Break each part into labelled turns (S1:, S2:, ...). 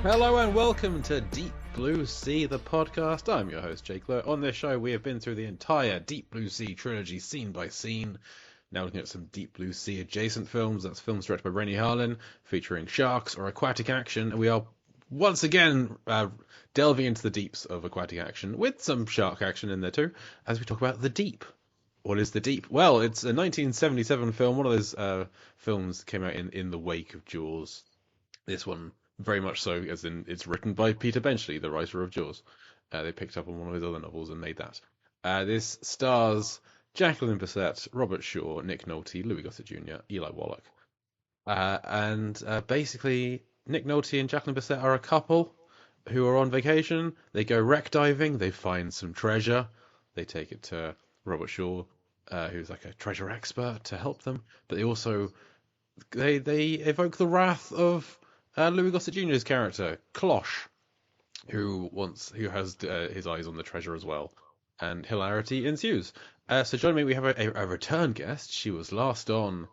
S1: Hello and welcome to Deep Blue Sea, the podcast. I'm your host, Jacqueline. On this show, we have been through the entire Deep Blue Sea trilogy, scene by scene. Now looking at some Deep Blue Sea adjacent films. That's films directed by Rennie Harlin, featuring sharks or aquatic action. And we are once again delving into the deeps of aquatic action, with some shark action in there too, as we talk about The Deep. What is The Deep? Well, it's a 1977 film. One of those films that came out in the wake of Jaws. This one, very much so, as in it's written by Peter Benchley, the writer of Jaws. They picked up on one of his other novels and made that. This stars Jacqueline Bisset, Robert Shaw, Nick Nolte, Louis Gossett Jr., Eli Wallach. And basically, Nick Nolte and Jacqueline Bisset are a couple who are on vacation. They go wreck diving, they find some treasure. They take it to Robert Shaw, who's like a treasure expert, to help them. But they also they evoke the wrath of Louis Gossett Jr.'s character, Cloche, who has his eyes on the treasure as well, and hilarity ensues. So joining me, we have a return guest. She was last on.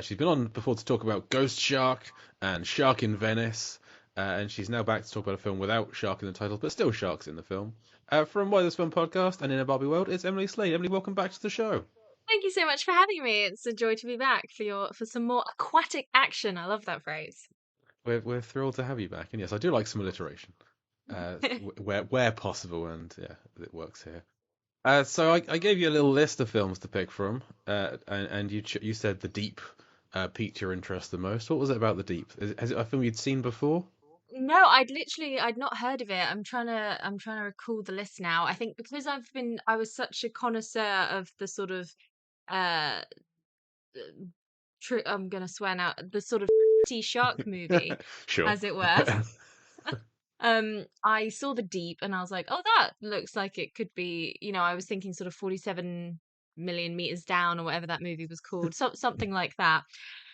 S1: She's been on before to talk about Ghost Shark and Shark in Venice, and she's now back to talk about a film without shark in the title, but still sharks in the film. From Why This Film podcast and In a Barbie World, it's Emily Slade. Emily, welcome back to the show.
S2: Thank you so much for having me. It's a joy to be back for some more aquatic action. I love that phrase.
S1: We're thrilled to have you back, and yes, I do like some alliteration, where possible, and yeah, it works here. So I gave you a little list of films to pick from, and you said The Deep piqued your interest the most. What was it about The Deep? Is it a film you'd seen before?
S2: No, I'd not heard of it. I'm trying to recall the list now. I think because I was such a connoisseur of the sort of uh I'm gonna swear now, the sort of shark movie,
S1: Sure.
S2: as it were. I saw The Deep and I was like, oh, that looks like it could be, I was thinking sort of 47 million meters down or whatever that movie was called, something like that.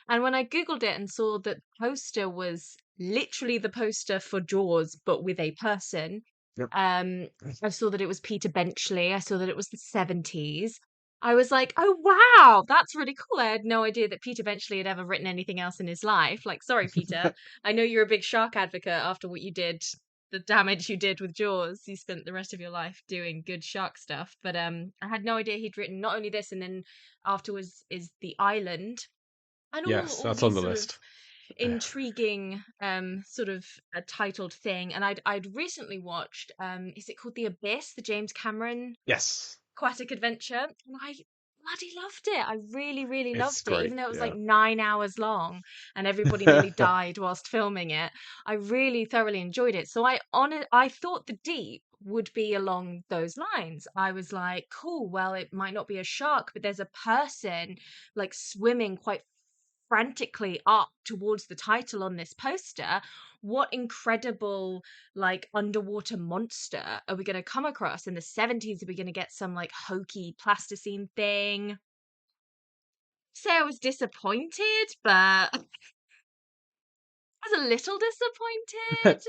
S2: And when I Googled it and saw that the poster was literally the poster for Jaws, but with a person,
S1: Yep.
S2: I saw that it was Peter Benchley. I saw that it was the 70s. I was like, oh, wow, that's really cool. I had no idea that Peter Benchley had ever written anything else in his life. Like, sorry, Peter. I know you're a big shark advocate after what you did, the damage you did with Jaws. You spent the rest of your life doing good shark stuff. But I had no idea he'd written not only this, and then afterwards is The Island and
S1: Yes,
S2: all
S1: that's on
S2: these
S1: the
S2: sort of
S1: list.
S2: intriguing sort of a titled thing. And I'd recently watched is it called The Abyss, the James Cameron
S1: Yes,
S2: aquatic adventure, and I bloody loved it. I really, really
S1: it's
S2: loved it,
S1: great.
S2: even though it was like
S1: Yeah.
S2: 9 hours long and everybody nearly died whilst filming it. I really thoroughly enjoyed it. So I thought The Deep would be along those lines. I was like, cool, well, it might not be a shark, but there's a person like swimming quite frantically up towards the title on this poster. What incredible like underwater monster are we going to come across in the 70s? Are we going to get some like hokey plasticine thing? Say I was disappointed, but I was a little disappointed.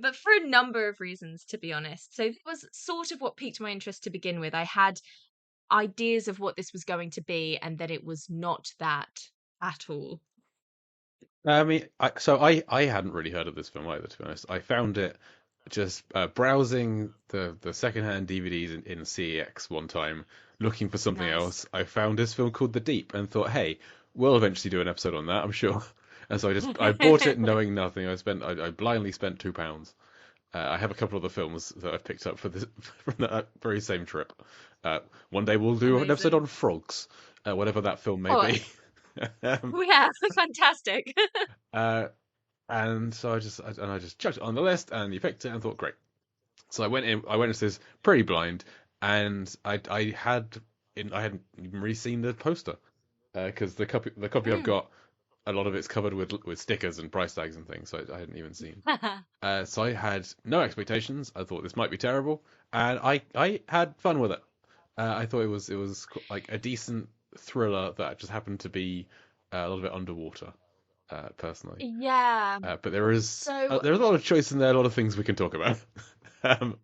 S2: But for a number of reasons, to be honest. So it was sort of what piqued my interest to begin with. I had ideas of what this was going to be, and that it was not that at all.
S1: I mean, I hadn't really heard of this film either, to be honest. I found it just browsing the secondhand DVDs in CEX one time, looking for something
S2: Nice.
S1: else. I found this film called The Deep and thought, hey, we'll eventually do an episode on that, I'm sure. And so I bought it knowing nothing. I blindly spent £2. I have a couple of the films that I've picked up for this from that very same trip. One day we'll do an episode
S2: Amazing.
S1: on frogs, whatever that film may
S2: Oh,
S1: be. Um,
S2: yeah, fantastic.
S1: uh, and so I just chucked it on the list, and you picked it and thought, great. So I went into this pretty blind, and I hadn't even really seen the poster because the copy I've
S2: Mm.
S1: got, a lot of it's covered with stickers and price tags and things, so I hadn't even seen. So I had no expectations. I thought this might be terrible, and I had fun with it. I thought it was like a decent thriller that just happened to be a little bit underwater, personally.
S2: Yeah.
S1: But there is
S2: So
S1: there's a lot of choice in there, a lot of things we can talk about. um,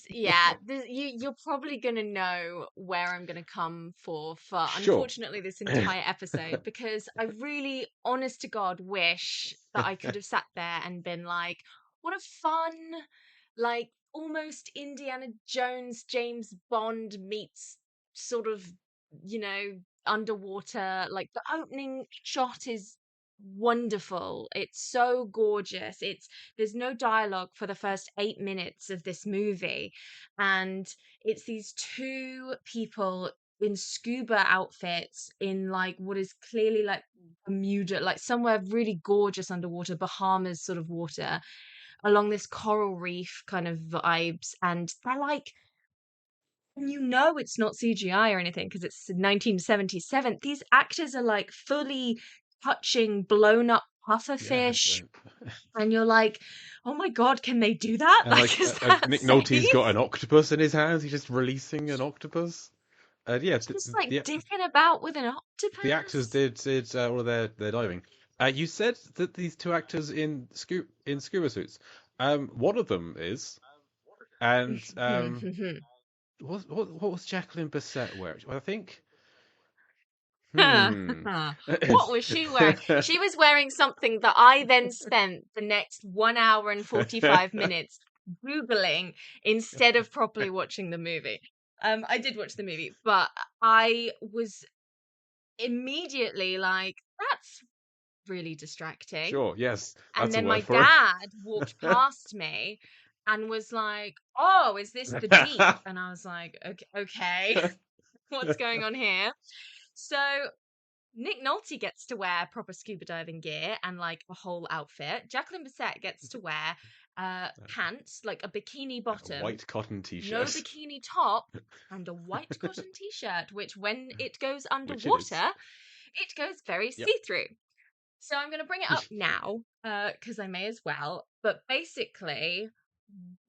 S2: you're probably gonna know where I'm gonna come for
S1: sure.
S2: unfortunately this entire episode, because I really, honest to God, wish that I could have sat there and been like, what a fun, like almost Indiana Jones, James Bond meets sort of, you know, underwater. Like the opening shot is wonderful. It's so gorgeous. There's no dialogue for the first 8 minutes of this movie. And it's these two people in scuba outfits in like what is clearly like Bermuda, like somewhere really gorgeous underwater, Bahamas sort of water, along this coral reef kind of vibes. And they're like, and you know it's not CGI or anything because it's 1977. These actors are like fully touching blown up
S1: Yeah,
S2: pufferfish. And you're like, oh my God, can they do that?
S1: and
S2: Like,
S1: like
S2: is that
S1: Nick Nolte's
S2: safe?
S1: got an octopus in his hands. He's just releasing an octopus. Yeah,
S2: Just like dicking about with an
S1: the actors
S2: octopus.
S1: did all of their diving. You said that these two actors in scuba suits. One of them is, and what was Jacqueline Bisset wearing? I think. Hmm.
S2: What was she wearing? She was wearing something that I then spent the next 1 hour and 45 minutes Googling instead of properly watching the movie. I did watch the movie, but I was immediately like, that's really distracting.
S1: Sure. Yes,
S2: And
S1: that's a
S2: then
S1: word
S2: my
S1: for
S2: dad walked
S1: it.
S2: past me and was like, "Oh, is this the Deep?" And I was like, "Okay, okay. What's going on here?" So Nick Nolte gets to wear proper scuba diving gear and like a whole outfit. Jacqueline Bisset gets to wear pants, like a bikini
S1: A
S2: bottom,
S1: white cotton
S2: no
S1: t-shirt,
S2: bikini top, and a white cotton t-shirt, which when it goes
S1: which it is.
S2: underwater, it goes very
S1: Yep.
S2: see-through. So I'm going to bring it up now because I may as well. But basically,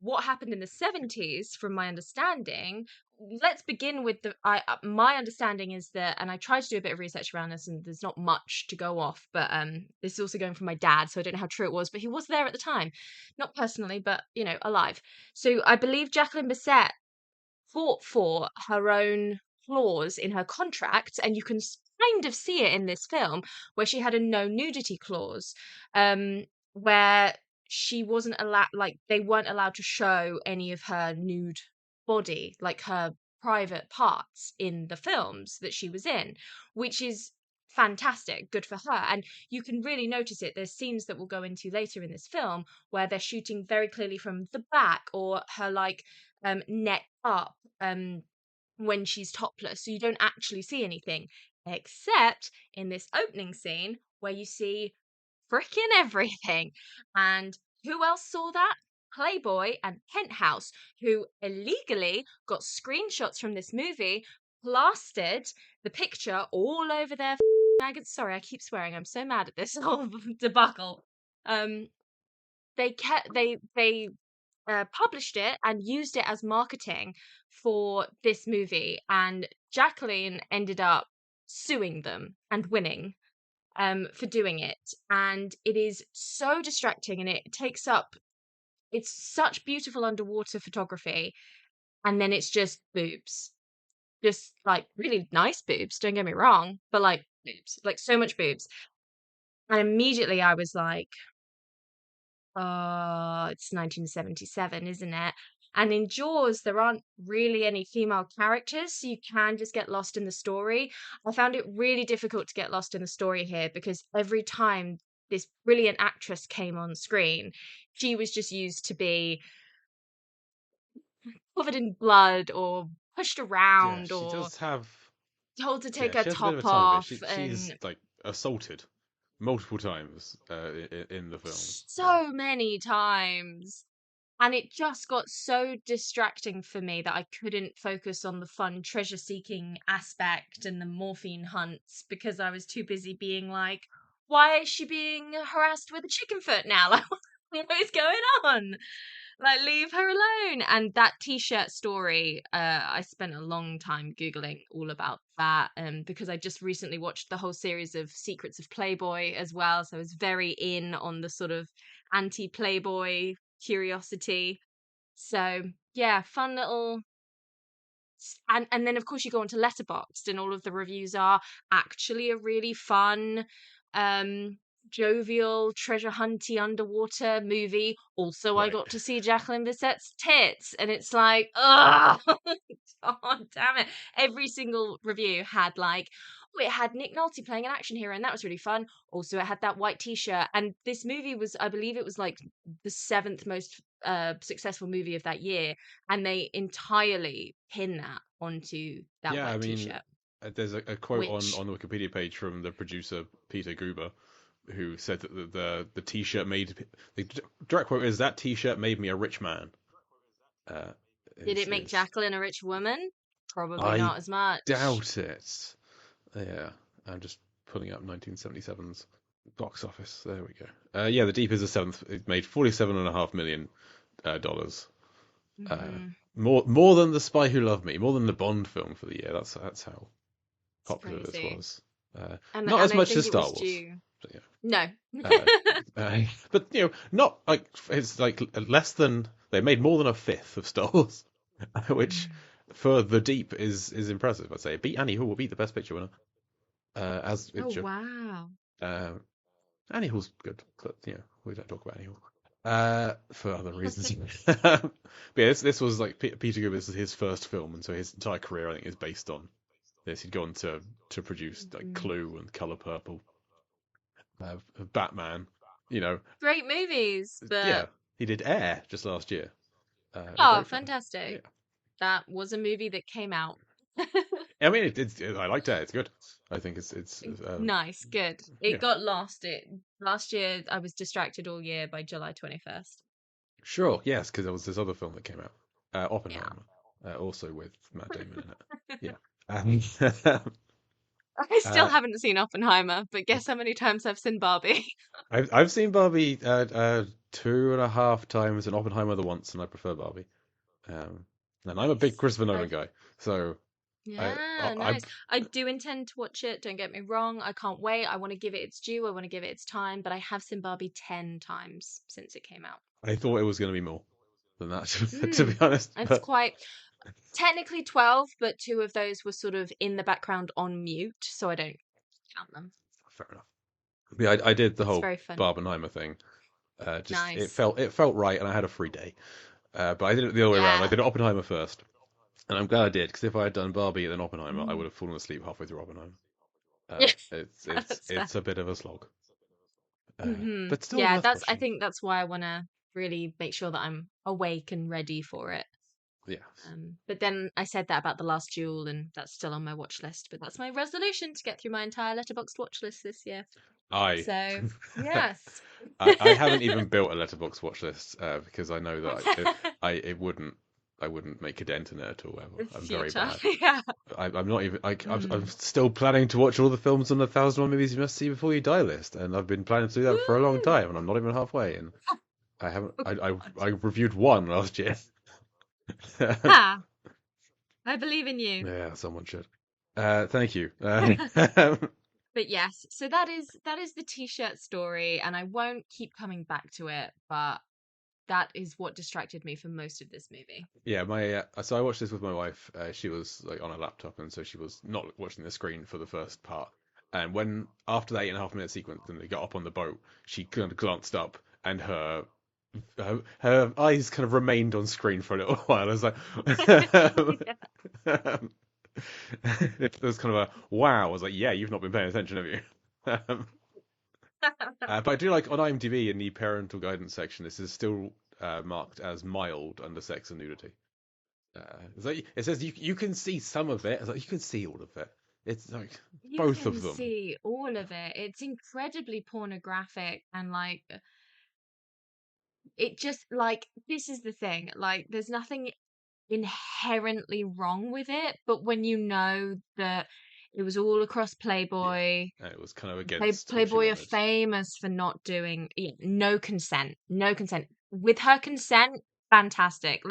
S2: what happened in the 70s, from my understanding, let's begin with my understanding is that, and I tried to do a bit of research around this, and there's not much to go off, but this is also going from my dad, so I don't know how true it was, but he was there at the time, not personally, but you know, alive. So I believe Jacqueline Bisset fought for her own clause in her contract, and you can kind of see it in this film where she had a no nudity clause, um, where she wasn't allowed, like they weren't allowed to show any of her nude body, like her private parts in the films that she was in, which is fantastic, good for her. And you can really notice it. There's scenes that we'll go into later in this film where they're shooting very clearly from the back, or her like neck up, when she's topless, so you don't actually see anything, except in this opening scene where you see frickin' everything. And who else saw that? Playboy and Penthouse, who illegally got screenshots from this movie, plastered the picture all over their magazine. Sorry, I keep swearing. I'm so mad at this whole debacle. Um, they published it and used it as marketing for this movie, and Jacqueline ended up suing them and winning for doing it. And it is so distracting, and it takes up, it's such beautiful underwater photography, and then it's just boobs, just like really nice boobs, don't get me wrong, but like boobs, like so much boobs. And immediately I was like, oh, it's 1977, isn't it? And in Jaws, there aren't really any female characters, so you can just get lost in the story. I found it really difficult to get lost in the story here because every time this brilliant actress came on screen, she was just used to be covered in blood or pushed
S1: Yeah,
S2: around
S1: she
S2: or
S1: does have.
S2: told to take
S1: Yeah,
S2: her
S1: she has a bit of a
S2: top
S1: time of it.
S2: off.
S1: She's
S2: And
S1: like assaulted multiple times in the film. Yeah.
S2: so many times. And it just got so distracting for me that I couldn't focus on the fun treasure seeking aspect and the morphine hunts because I was too busy being like, why is she being harassed with a chicken foot now? Like, what is going on? Like, leave her alone. And that t-shirt story, I spent a long time Googling all about that, because I just recently watched the whole series of Secrets of Playboy as well. So I was very in on the sort of anti-Playboy curiosity. So yeah, fun little, and then of course you go onto Letterboxd and all of the reviews are actually a really fun jovial, treasure hunty underwater movie. Also, I
S1: Right.
S2: got to see Jacqueline Bisset's tits, and it's like, ugh, oh, damn it. Every single review had like, oh, it had Nick Nolte playing an action hero, and that was really fun. Also, it had that white t-shirt, and this movie was, I believe it was like the seventh most successful movie of that year, and they entirely pin that onto that
S1: Yeah, I
S2: white
S1: mean,
S2: t-shirt,
S1: there's a quote
S2: which
S1: on the Wikipedia page from the producer Peter Guber, who said that the T-shirt made the direct quote is that T-shirt made me a rich man. Uh,
S2: did it make
S1: is
S2: Jacqueline a rich woman? Probably
S1: I
S2: not as much.
S1: doubt it. Yeah, I'm just pulling up 1977's box office. There we go. Yeah, The Deep is the seventh. It made $47.5 million dollars.
S2: Hmm.
S1: More than The Spy Who Loved Me, more than the Bond film for the year. That's how
S2: It's
S1: popular this
S2: crazy.
S1: was. Uh,
S2: And
S1: not
S2: and
S1: as
S2: I
S1: much
S2: think
S1: as
S2: it
S1: Star
S2: was
S1: Wars.
S2: due.
S1: So, yeah.
S2: No.
S1: Uh, but not like it's like less than they made more than a fifth of Star Wars, which for The Deep is impressive. I'd say it beat Annie Hall, will beat the Best Picture winner. As it
S2: Oh
S1: should.
S2: wow.
S1: Uh, Annie Hall's good, but we don't talk about Annie Hall. For other reasons. But yeah, this was like Peter Guber. This is his first film, and so his entire career, I think, is based on this. He'd gone to produce like
S2: Mhm.
S1: Clue and Color Purple, Batman. You know,
S2: Great movies,
S1: yeah,
S2: but
S1: he did Air just last year. A
S2: oh,
S1: great film.
S2: fantastic.
S1: Yeah,
S2: That was a movie that came out.
S1: I mean, I liked Air. It's good. I think it's
S2: Nice, good. It
S1: yeah,
S2: got lost. It last year I was distracted all year by July 21st.
S1: sure, yes, because there was this other film that came out,
S2: Yeah.
S1: Oppenheimer, also with Matt Damon in it. Yeah. Um,
S2: I still
S1: uh,
S2: haven't seen Oppenheimer, but guess how many times I've seen Barbie?
S1: I've seen Barbie 2.5 times and Oppenheimer the once, and I prefer Barbie. Um, and I'm a big
S2: Nice.
S1: Christopher Nolan
S2: I've
S1: guy, so
S2: Yeah,
S1: I
S2: nice. I do intend to watch it, don't get me wrong. I can't wait. I want to give it its due. I want to give it its time, but I have seen Barbie 10 times since it came out.
S1: I thought it was going to be more than that, to be
S2: Mm.
S1: honest.
S2: It's
S1: But
S2: quite technically 12, but two of those were sort of in the background on mute, so I don't count them.
S1: fair enough. Yeah, I did the
S2: It's
S1: whole
S2: very fun.
S1: Barbenheimer thing. Just
S2: Nice.
S1: it felt right, and I had a free day. But I did it the other way around. I
S2: Yeah.
S1: did Oppenheimer first, and I'm glad I did because if I had done Barbie and then Oppenheimer, I would
S2: Mm.
S1: have fallen asleep halfway through Oppenheimer.
S2: Yeah,
S1: It's
S2: that's fair.
S1: it's a bit of a slog, but still
S2: Yeah,
S1: worth
S2: that's I
S1: watching.
S2: think that's why I want to really make sure that I'm awake and ready for it.
S1: Yes,
S2: But then I said that about The Last Duel, and that's still on my watch list. But that's my resolution to get through my entire Letterboxd watch list this year.
S1: I
S2: So, yes.
S1: I haven't even built a letterbox watch list because I know that I it wouldn't I wouldn't make a dent in it at all ever.
S2: The
S1: I'm very
S2: future.
S1: bad.
S2: Yeah.
S1: I'm not even I'm
S2: Mm.
S1: still planning to watch all the films on the 1,001 movies you must see before you die list, and I've been planning to do that for a long
S2: Woo!
S1: time, and I'm not even halfway. And I haven't
S2: Oh, God.
S1: I reviewed one last year.
S2: Ha! I believe in you.
S1: Yeah, someone should. Thank you.
S2: But yes, so that is the t-shirt story, and I won't keep coming back to it, but that is what distracted me for most of this movie.
S1: Yeah, my so I watched this with my wife. She was like on a laptop, and so she was not watching the screen for the first part. And when after the 8.5 minute sequence, and they got up on the boat, she kind of glanced up, and her eyes kind of remained on screen for a little while. I was like, it was kind of a wow. I was like, yeah, you've not been paying attention, have you? Um, but I do like on IMDb in the parental guidance section, this is still marked as mild under sex and nudity. It's like, it says you can see some of it. It's like you can see all of it. It's like
S2: You
S1: both
S2: can
S1: of them.
S2: see all of it. It's incredibly pornographic, and like it just like this is the thing. Like there's nothing inherently wrong with it, but when you know that it was all across
S1: Yeah,
S2: Playboy,
S1: and it was kind of against what she
S2: Playboy are
S1: wanted.
S2: famous for not doing no consent, no consent. With her consent, fantastic.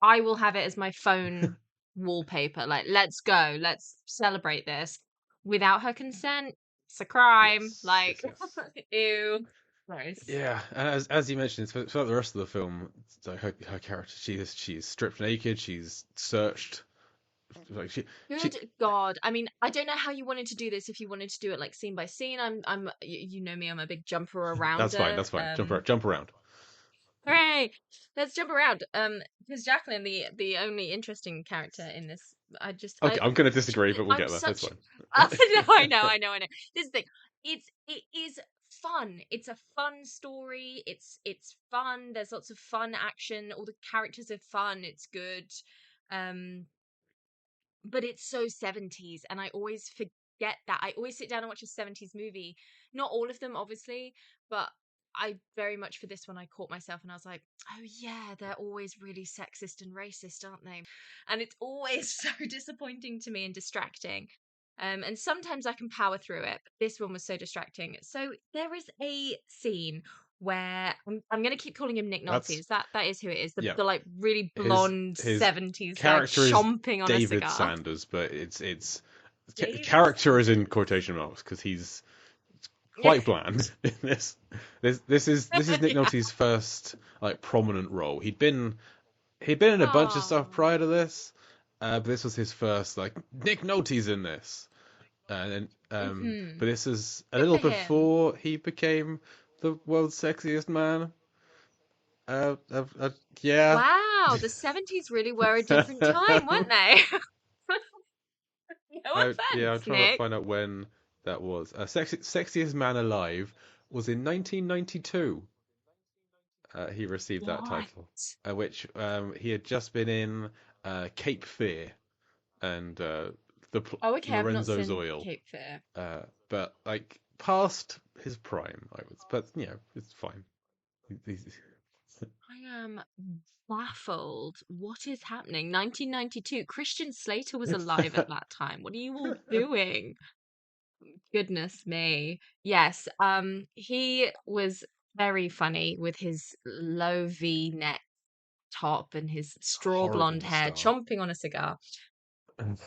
S2: I will have it as my phone wallpaper. Like, let's go, let's celebrate this. Without her consent, it's a crime.
S1: Yes,
S2: Like,
S1: yes, yes.
S2: ew, gross.
S1: Yeah, and as you mentioned, throughout the rest of the film, so her character she's stripped naked, she's searched Like she
S2: Good God. I mean, I don't know how you wanted to do this if you wanted to do it like scene by scene. You know me, I'm a big jumper
S1: That's fine.
S2: arounder.
S1: That's fine. Jump around.
S2: Hooray! Let's jump around. Because Jacqueline, the only interesting character in this,
S1: Okay, I'm going to disagree, but we'll
S2: I'm
S1: get there. It's
S2: such.
S1: fine.
S2: No, I know. This is the thing. It is fun. It's a fun story. It's fun. There's lots of fun action. All the characters are fun. It's good. Um, but it's so 70s, and I always forget that. I always sit down and watch a 70s movie. Not all of them, obviously, but I very much for this one I caught myself and I was like, oh yeah, they're always really sexist and racist, aren't they? And it's always so disappointing to me and distracting. And sometimes I can power through it, but this one was so distracting. So there is a scene where I'm going to keep calling him Nick Nolte.
S1: That's
S2: That is who it is.
S1: yeah.
S2: The like really
S1: His
S2: blonde
S1: his
S2: 70s guy
S1: character is
S2: chomping on a
S1: David
S2: cigar.
S1: Sanders, but it's
S2: David.
S1: character is in quotation marks because he's quite bland in this. This is Nick
S2: Yeah.
S1: Nolte's first like prominent role. He'd been in a bunch of stuff
S2: Oh.
S1: prior to this, but this was his first like Nick Nolte's in this, and
S2: Hmm.
S1: but this is a
S2: Good
S1: little
S2: for him.
S1: before he became the world's sexiest man. Yeah.
S2: Wow, the 70s really were a different time, weren't they? No
S1: Yeah, I'm
S2: offense,
S1: trying to
S2: Nick.
S1: find out when that was. Sexiest Man Alive was in 1992. He received that
S2: What?
S1: title, which he had just been in Cape Fear and
S2: Oh, okay, I've not
S1: Lorenzo's
S2: seen
S1: Oil,
S2: Cape Fear.
S1: but like past his prime, I was. But it's fine. He's-
S2: I am baffled. What is happening? 1992. Christian Slater was alive at that time. What are you all doing? Goodness me. Yes, he was very funny with his low V-neck top and his straw
S1: Horrible
S2: blonde hair,
S1: moustache.
S2: chomping on a cigar.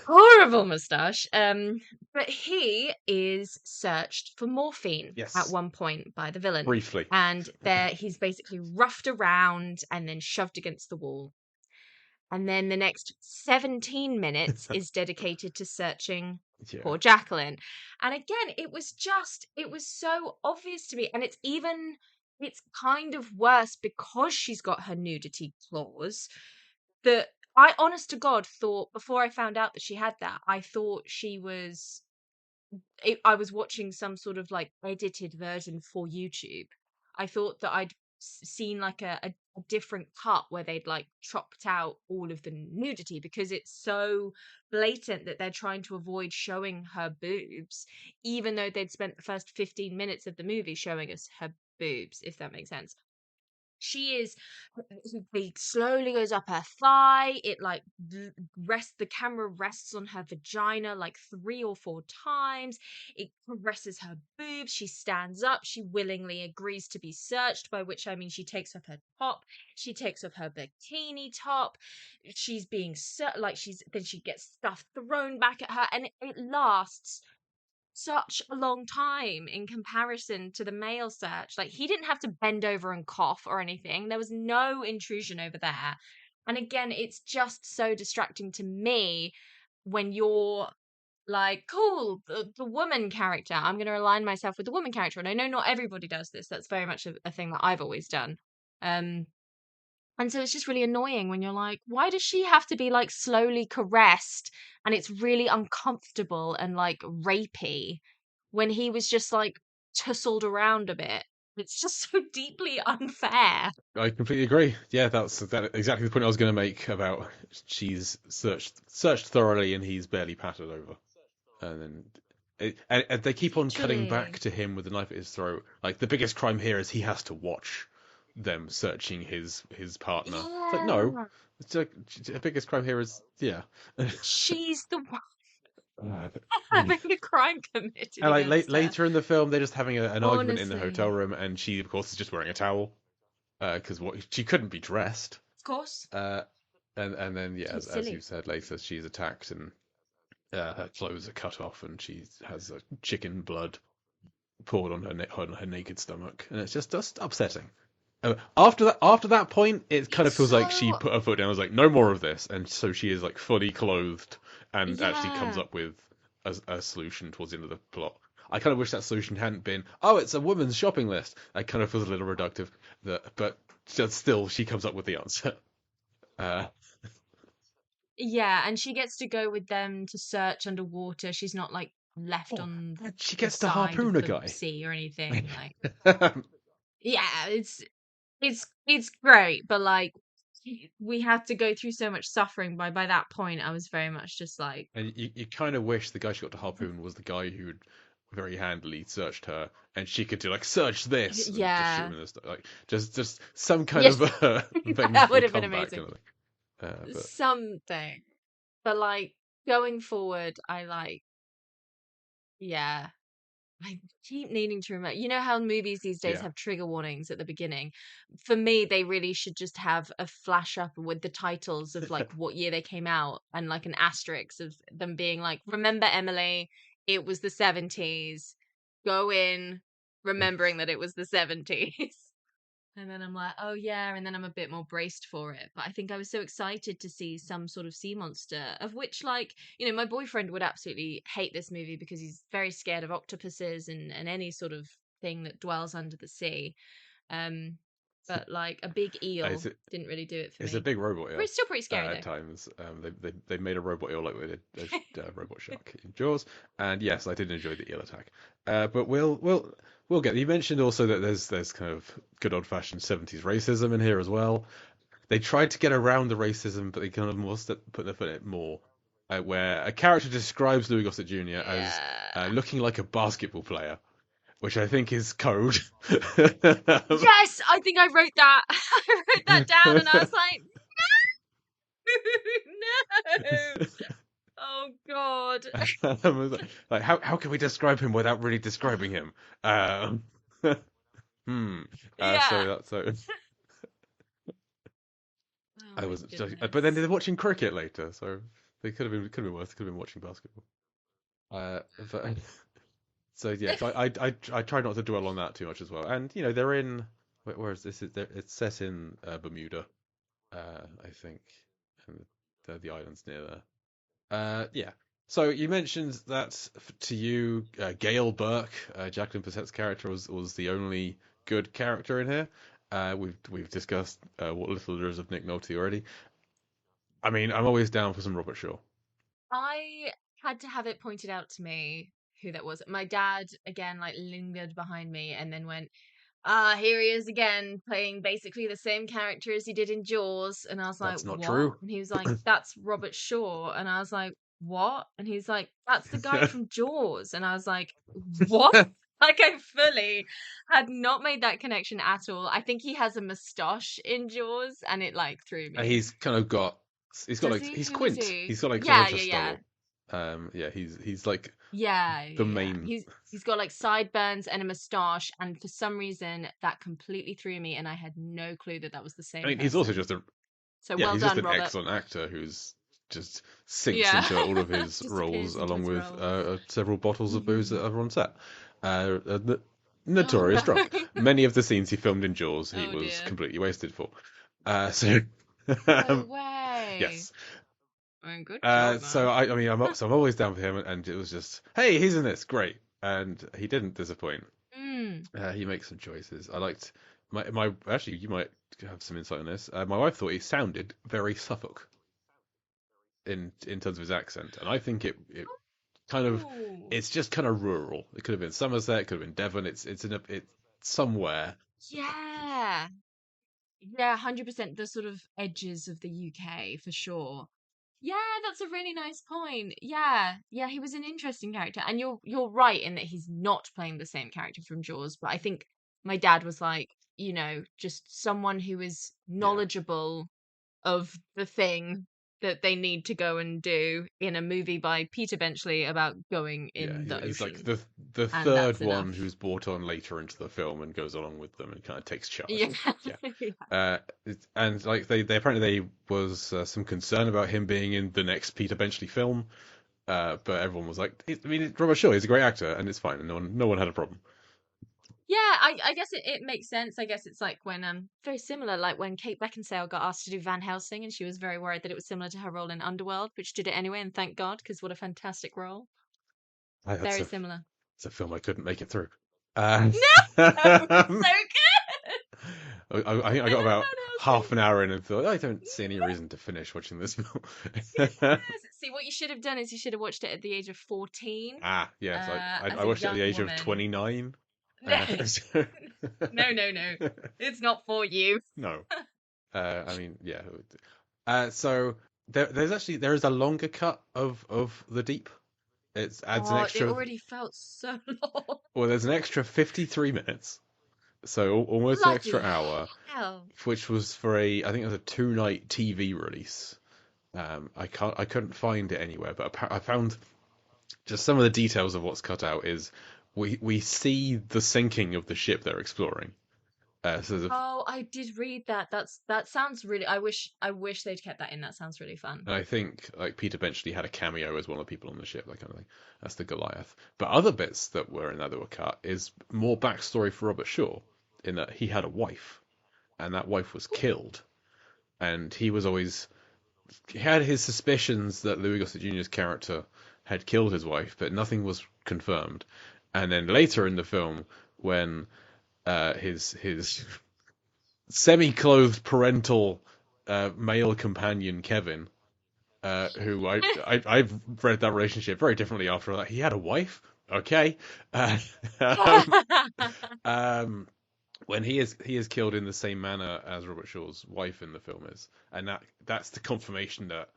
S2: Horrible moustache. But he is searched for morphine at
S1: Yes,
S2: one point by the villain.
S1: briefly.
S2: And there he's basically roughed around and then shoved against the wall. And then the next 17 minutes is dedicated to searching
S1: Yeah.
S2: poor Jacqueline. And again, it was so obvious to me. And it's kind of worse because she's got her nudity clause that I, honest to God, thought before I found out that she had that, I thought I was watching some sort of like edited version for YouTube. I thought that I'd seen like a different cut where they'd like chopped out all of the nudity because it's so blatant that they're trying to avoid showing her boobs, even though they'd spent the first 15 minutes of the movie showing us her boobs, if that makes sense. She is he slowly goes up her thigh. It like the camera rests on her vagina like 3 or 4 times. It caresses her boobs. She stands up. She willingly agrees to be searched, by which I mean she takes off her top. She takes off her bikini top. She's being like then she gets stuff thrown back at her, and it lasts such a long time in comparison to the male search. Like, he didn't have to bend over and cough or anything. There was no intrusion over there. And again, it's just so distracting to me when you're like, cool, the woman character. I'm going to align myself with the woman character. And I know not everybody does this. That's very much a thing that I've always done. Um, and so it's just really annoying when you're like, why does she have to be like slowly caressed and it's really uncomfortable and like rapey when he was just like tussled around a bit? It's just so deeply unfair.
S1: I completely agree. Yeah, that's exactly the point I was going to make about she's searched thoroughly and he's barely patted over, and then and they keep on cutting back
S2: Literally.
S1: to him with the knife at his throat. Like the biggest crime here is he has to watch them searching his partner. It's like no,
S2: Yeah.
S1: it's like the biggest crime here is yeah.
S2: She's the one
S1: Uh,
S2: having a crime committed
S1: And like
S2: against her.
S1: later in the film, they're just having an argument in the hotel
S2: Honestly.
S1: room, and she, of course, is just wearing a towel because what she couldn't be dressed.
S2: Of course.
S1: Uh, and then yeah,
S2: She's
S1: as you
S2: silly.
S1: said later, she's attacked and her clothes are cut off, and she has chicken blood poured on on her naked stomach, and it's just upsetting. After that point, it kind of
S2: It's
S1: feels like she
S2: so
S1: put her foot down. And was like, no more of this, and so she is like fully clothed and actually comes
S2: Yeah.
S1: up with a solution towards the end of the plot. I kind of wish that solution hadn't been, oh, it's a woman's shopping list. That kind of feels a little reductive, but just still, she comes up with the answer. Uh,
S2: Yeah, and she gets to go with them to search underwater. She's not like left
S1: oh,
S2: on
S1: and she
S2: the
S1: gets to
S2: side of
S1: harpoon a
S2: the
S1: guy.
S2: sea or anything. Like, yeah, it's great, but like we had to go through so much suffering. By that point, I was very much just like,
S1: And you kind of wish the guy she got to harpoon was the guy who'd very handily searched her, and she could do like search this and just shoot him
S2: yeah,
S1: in the like just some kind
S2: yes,
S1: of
S2: that would
S1: vengeful
S2: have been
S1: comeback
S2: amazing.
S1: kind of thing. But
S2: Something, but like going forward, I like, yeah. I keep needing to remember. You know how movies these days
S1: yeah,
S2: have trigger warnings at the beginning? For me, they really should just have a flash up with the titles of like what year they came out and like an asterisk of them being like, remember Emily, it was the 70s. Go in remembering that it was the 70s. And then I'm like, oh yeah, and then I'm a bit more braced for it. But I think I was so excited to see some sort of sea monster, of which, like, my boyfriend would absolutely hate this movie because he's very scared of octopuses and any sort of thing that dwells under the sea. Um, but like a big
S1: it's
S2: eel didn't really do it for
S1: it's a
S2: me.
S1: big robot
S2: But
S1: eel.
S2: it's still pretty scary
S1: At
S2: though.
S1: times, they made a robot eel like they did a robot shark in Jaws, and yes, I did enjoy the eel attack. But we'll get. You mentioned also that there's kind of good old fashioned 70s racism in here as well. They tried to get around the racism, but they kind of put their foot in it more, where a character describes Louis Gossett Jr. as
S2: Yeah.
S1: looking like a basketball player, which I think is code.
S2: Yes, I think I wrote that. I wrote that down and I was like, no. Oh God.
S1: Like how can we describe him without really describing him? Um, hmm.
S2: Yeah.
S1: So
S2: Oh
S1: I
S2: my
S1: was, but then
S2: goodness.
S1: they're watching cricket later, so they could have been worse. They could have been watching basketball. But so yes, I try not to dwell on that too much as well. And they're in where is this? It's set in Bermuda, I think, and the islands near there. Yeah. So you mentioned that to you, Gail Burke, Jacqueline Bisset's character was the only good character in here. We've discussed what little there is of Nick Nolte already. I mean, I'm always down for some Robert Shaw.
S2: I had to have it pointed out to me who that was. My dad, again, like lingered behind me and then went, here he is again, playing basically the same character as he did in Jaws. And I was like,
S1: That's not
S2: what?
S1: true.
S2: And he was like, that's Robert Shaw. And I was like, what? And he's like, that's the guy from Jaws. And I was like, what? Like I fully had not made that connection at all. I think he has a moustache in Jaws and it like threw me.
S1: He's kind of got
S2: Does
S1: like
S2: he?
S1: he's
S2: Who is
S1: quint.
S2: he?
S1: He's got like
S2: Yeah,
S1: such a
S2: yeah, yeah.
S1: stubble. Yeah, he's like
S2: Yeah,
S1: the
S2: yeah, yeah.
S1: main.
S2: He's got like sideburns and a moustache, and for some reason that completely threw me, and I had no clue that that was the
S1: I
S2: same
S1: mean, he's also
S2: person.
S1: just a
S2: So
S1: yeah,
S2: well
S1: he's just
S2: done,
S1: an
S2: Robert.
S1: excellent actor who's just sinks
S2: Yeah,
S1: into all of his roles
S2: disappears into
S1: along
S2: his
S1: with
S2: roles.
S1: several bottles of booze that are on set.
S2: Oh
S1: Notorious
S2: no!
S1: drunk. Many of the scenes he filmed in Jaws, he
S2: Oh
S1: was
S2: dear!
S1: completely wasted for. So
S2: No
S1: um,
S2: way!
S1: yes.
S2: Oh, good job,
S1: So
S2: man.
S1: I mean, I'm always down for him, and it was just, hey, he's in this, great, and he didn't disappoint.
S2: Mm.
S1: He makes some choices. I liked my actually, you might have some insight on this. My wife thought he sounded very Suffolk in terms of his accent, and I think it kind of
S2: Oh,
S1: it's just kind of rural. It could have been Somerset, it could have been Devon. It's somewhere.
S2: yeah, yeah, 100%. The sort of edges of the UK for sure. Yeah, that's a really nice point. Yeah, yeah, he was an interesting character, and you're right in that he's not playing the same character from Jaws. But I think my dad was like, just someone who is
S1: Yeah,
S2: knowledgeable of the thing that they need to go and do in a movie by Peter Benchley about going
S1: yeah.
S2: in the
S1: He's like
S2: ocean,
S1: the
S2: and
S1: third
S2: that's
S1: one
S2: enough.
S1: who's brought on later into the film and goes along with them and kind of takes charge.
S2: Yeah,
S1: Yeah.
S2: yeah,
S1: And like they apparently there was some concern about him being in the next Peter Benchley film, but everyone was like, I mean, Robert Shaw, he's a great actor, and it's fine, and no one had a problem.
S2: Yeah, I guess it makes sense. I guess it's like when very similar, like when Kate Beckinsale got asked to do Van Helsing, and she was very worried that it was similar to her role in Underworld, which did it anyway, and thank God, because what a fantastic role.
S1: That's
S2: Very
S1: a
S2: similar.
S1: it's a film I couldn't make it through. Uh,
S2: No,
S1: I,
S2: so good.
S1: I think I
S2: I
S1: got
S2: love
S1: about
S2: Van Helsing.
S1: half an hour in and thought I don't see any reason to finish watching this film.
S2: Yes. See, what you should have done is you should have watched it at the age of 14,
S1: Ah, yes, I
S2: as a
S1: watched it at the
S2: young
S1: age of
S2: woman.
S1: 29.
S2: No,
S1: Uh, so-
S2: no, no, no. It's not for you.
S1: no, I mean, yeah. So there is a longer cut of the Deep. It adds an
S2: Oh, it
S1: extra.
S2: already felt so long.
S1: Well, there's an extra 53 minutes, so almost an extra
S2: Bloody
S1: hour,
S2: hell.
S1: which was for I think it was a 2 night TV release. I couldn't find it anywhere, but I found just some of the details of what's cut out is we see the sinking of the ship they're exploring. So
S2: Oh, I did read that. That sounds really. I wish they'd kept that in. That sounds really fun.
S1: and I think like Peter Benchley had a cameo as one of the people on the ship, that kind of thing. That's the Goliath. But other bits that were in there that were cut is more backstory for Robert Shaw, in that he had a wife, and that wife was killed, and he had his suspicions that Louis Gossett Jr.'s character had killed his wife, but nothing was confirmed. And then later in the film, when his semi-clothed parental male companion Kevin, who I've read that relationship very differently after that. He had a wife, okay, um, um, when he is killed in the same manner as Robert Shaw's wife in the film is, and that's the confirmation that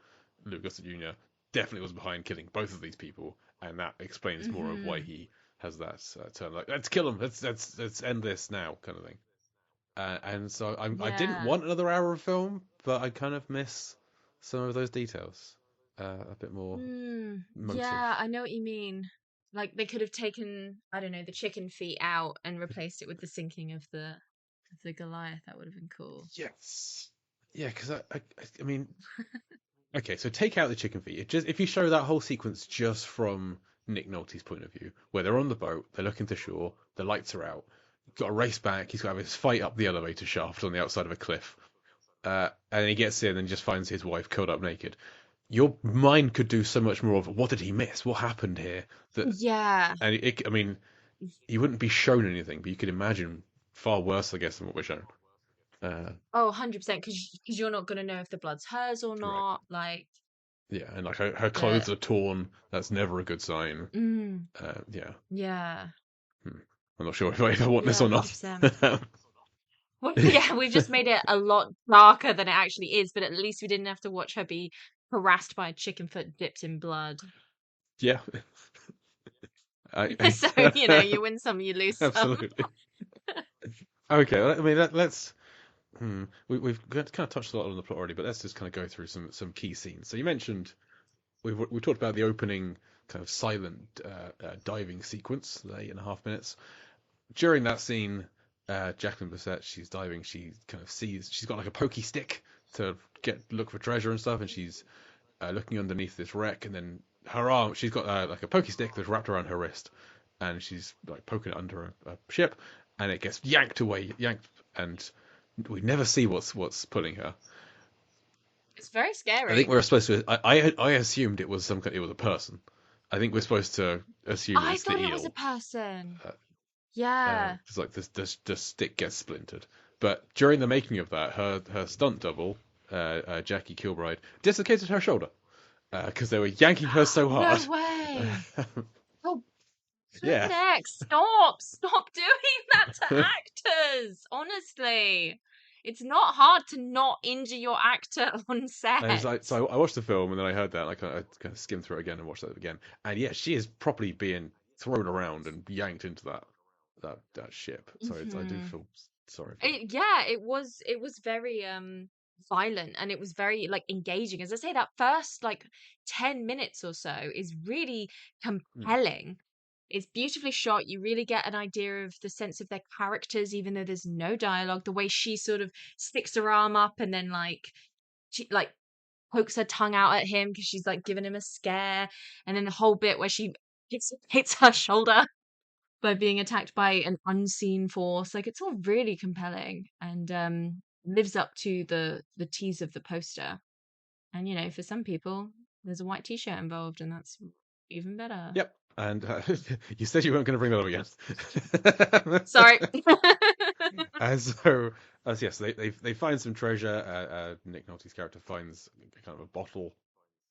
S1: Luke Gossett Jr. definitely was behind killing both of these people, and that explains more of why
S2: Hmm.
S1: he has that turn like let's kill him, let's end this now kind of thing. And so I didn't
S2: Yeah.
S1: want another hour of film, but I kind of miss some of those details. A bit more motive.
S2: Yeah, I know what you mean. Like they could have taken, I don't know, the chicken feet out and replaced it with the sinking of the Goliath. That would have been cool.
S1: Yes. Yeah, because I mean, okay, so take out the chicken feet. It just if you show that whole sequence just from Nick Nolte's point of view, where they're on the boat, they're looking to shore, the lights are out, he's got to race back, he's got to have his fight up the elevator shaft on the outside of a cliff, and he gets in and just finds his wife curled up naked. Your mind could do so much more of what did he miss? What happened here? That
S2: Yeah.
S1: and I mean, he wouldn't be shown anything, but you could imagine far worse, I guess, than what we're shown. Uh,
S2: Oh, 100%, because you're not gonna know if the blood's hers or
S1: right.
S2: not. Like
S1: Yeah, and like her
S2: the
S1: clothes are torn. That's never a good sign.
S2: mm,
S1: Yeah.
S2: yeah.
S1: Hmm. I'm not sure if I want this
S2: Yeah,
S1: or not.
S2: 100%. Well, yeah, we've just made it a lot darker than it actually is, but at least we didn't have to watch her be harassed by a chicken foot dipped in blood.
S1: Yeah.
S2: So, you win some, you lose some.
S1: Absolutely. Okay. I mean, let's. We've kind of touched a lot on the plot already, but let's just kind of go through some key scenes. So you mentioned we talked about the opening kind of silent diving sequence, the 8.5 minutes. During that scene, Jacqueline Bisset, she's diving. She kind of sees she's got like a pokey stick to look for treasure and stuff, and she's looking underneath this wreck, and then her arm, she's got like a pokey stick that's wrapped around her wrist, and she's like poking it under a ship, and it gets yanked, and we never see what's pulling her.
S2: It's very
S1: I think
S2: scary.
S1: we're supposed to. I assumed it was it was a person. I think we're supposed to assume
S2: I
S1: it's the
S2: thought it was a
S1: eel.
S2: person.
S1: Uh,
S2: Yeah.
S1: It's like the stick gets splintered. But during the making of that, her stunt double, Jackie Kilbride, dislocated her shoulder because they were yanking her so hard.
S2: No way. Oh,
S1: Yeah,
S2: Flippin' stop. Stop doing that to actors. Honestly. It's not hard to not injure your actor on
S1: and it was
S2: set.
S1: like so. I watched the film and then I heard that and I kind of skimmed through it again and watched that again. And yeah, she is properly being thrown around and yanked into that ship. So I do
S2: Hmm.
S1: feel sorry for her.
S2: Yeah, it was very violent, and it was very like engaging. As I say, that first like 10 minutes or so is really
S1: Mm,
S2: compelling. It's beautifully shot. You really get an idea of the sense of their characters, even though there's no dialogue. The way she sort of sticks her arm up and then like she like pokes her tongue out at him because she's like giving him a scare, and then the whole bit where she hits her shoulder. by being attacked by an unseen force. Like it's all really compelling and lives up to the tease of the poster. And for some people, there's a white t-shirt involved, and that's even better.
S1: Yep. And you said you weren't going to bring that up again.
S2: Sorry.
S1: So yes, they find some treasure. Nick Nolte's character finds kind of a bottle,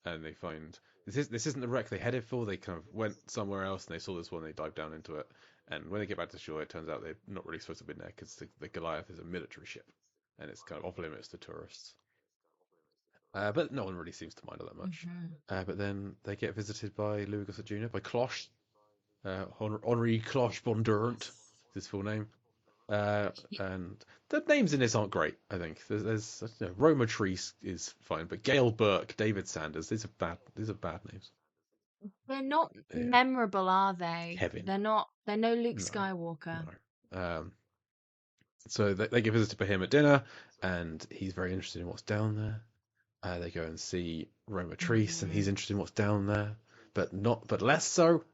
S1: and they find this isn't the wreck they headed for. They kind of went somewhere else, and they saw this one. They dive down into it, and when they get back to shore, it turns out they're not really supposed to have been there because the Goliath is a military ship, and it's kind of off limits to tourists. But no one really seems to mind it that much.
S2: Mhm.
S1: But then they get visited by Louis Gossett Jr., by Cloche, Henri Cloche Bondurant, is his full name. And the names in this aren't great, I think. There's Roma Treese is fine, but Gail Burke, David Sanders, these are bad. These are bad names.
S2: They're not
S1: Yeah.
S2: memorable, are they?
S1: Kevin.
S2: They're not. They're no Luke
S1: No,
S2: Skywalker.
S1: no. So they get visited by him at dinner, and he's very interested in what's down there. They go and see Roma Treese, and he's interested in what's down there, but less so.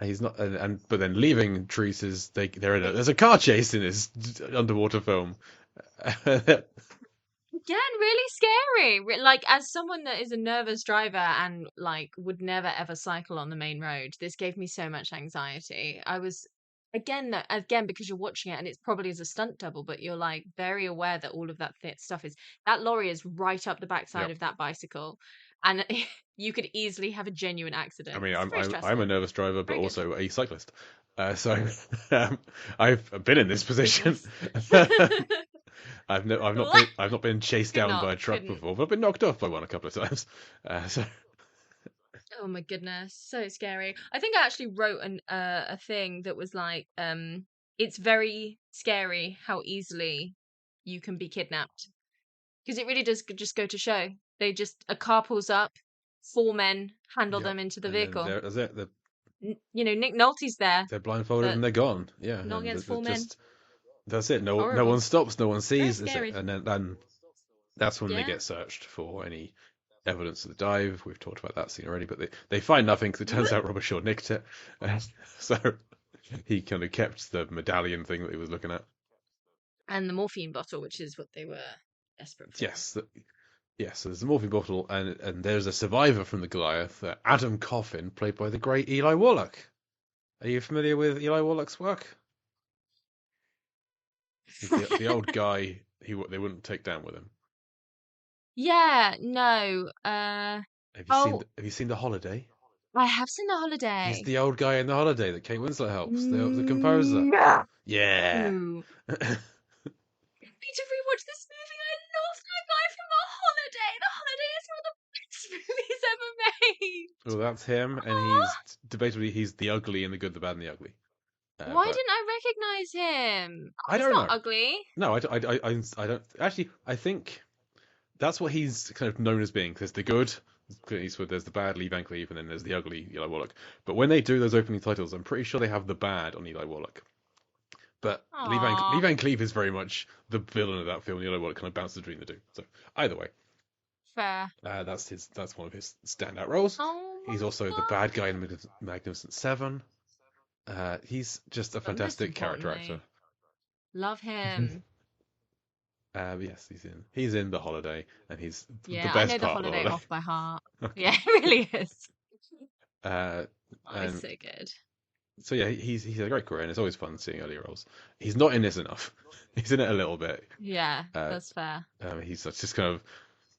S1: He's not, but then leaving Treese's, there's a car chase in this underwater film.
S2: Again, really scary. Like, as someone that is a nervous driver and like would never ever cycle on the main road, this gave me so much anxiety. I was again because you're watching it and it's probably as a stunt double, but you're like very aware that all of that stuff is that lorry is right up the backside
S1: Yep.
S2: of that bicycle, and you could easily have a genuine accident.
S1: I mean,
S2: It's very
S1: I'm
S2: stressful.
S1: a nervous driver, but
S2: Very good.
S1: also a cyclist. So I've been in this position. I've not been chased down by a truck
S2: Couldn't.
S1: before, but I've been knocked off by one a couple of times. So
S2: Oh my goodness, so scary. I think I actually wrote a thing that was like, it's very scary how easily you can be kidnapped. Because it really does just go to show. A car pulls up, four men handle
S1: yep,
S2: them into the
S1: and then
S2: vehicle.
S1: that's it.
S2: Nick Nolte's there,
S1: They're blindfolded
S2: but
S1: and they're gone. Yeah,
S2: not
S1: and
S2: against four men.
S1: that's it. No
S2: Horrible.
S1: one stops, no one
S2: Very
S1: sees. Is it?
S2: scary.
S1: And then that's when they
S2: Yeah.
S1: get searched for any evidence of the dive. We've talked about that scene already, but they find nothing because it turns out Robert Shaw nicked it. So he kind of kept the medallion thing that he was looking at.
S2: And the morphine bottle, which is what they were desperate for.
S1: Yes. So there's a morphine bottle, and there's a survivor from the Goliath, Adam Coffin, played by the great Eli Wallach. Are you familiar with Eli Wallach's work? He's the old guy they wouldn't take down with him.
S2: Yeah, no.
S1: Have you seen The Holiday?
S2: I have seen The Holiday.
S1: He's the old guy in The Holiday that Kate Winslet helps, the composer.
S2: No.
S1: Yeah.
S2: Ooh. I need to rewatch this movie. I love that guy from The Holiday. The Holiday is one of the best movies ever made.
S1: Well, that's him, and he's debatably he's the ugly and the good, the bad, and the ugly.
S2: Why didn't I recognize him?
S1: I don't
S2: He's not
S1: know.
S2: ugly.
S1: No, I don't. Actually, I think that's what he's kind of known as being. There's the good, Clint Eastwood, there's the bad, Lee Van Cleef, and then there's the ugly, Eli Wallach. But when they do those opening titles, I'm pretty sure they have the bad on Eli Wallach. But Lee Van Cleef is very much the villain of that film. And Eli Wallach kind of bounces between the two. So either way,
S2: fair.
S1: That's one of his standout roles. He's also the bad guy in Magnificent Seven. He's just a fantastic character actor.
S2: Love him.
S1: But yes, he's in The Holiday, and he's the best
S2: I know The
S1: part of
S2: Holiday
S1: The
S2: off by heart. Okay. Yeah, it really is. It's so good.
S1: So yeah, he's a great career, and it's always fun seeing early roles. He's not in this enough. He's in it a little bit.
S2: Yeah, that's fair.
S1: He's just kind of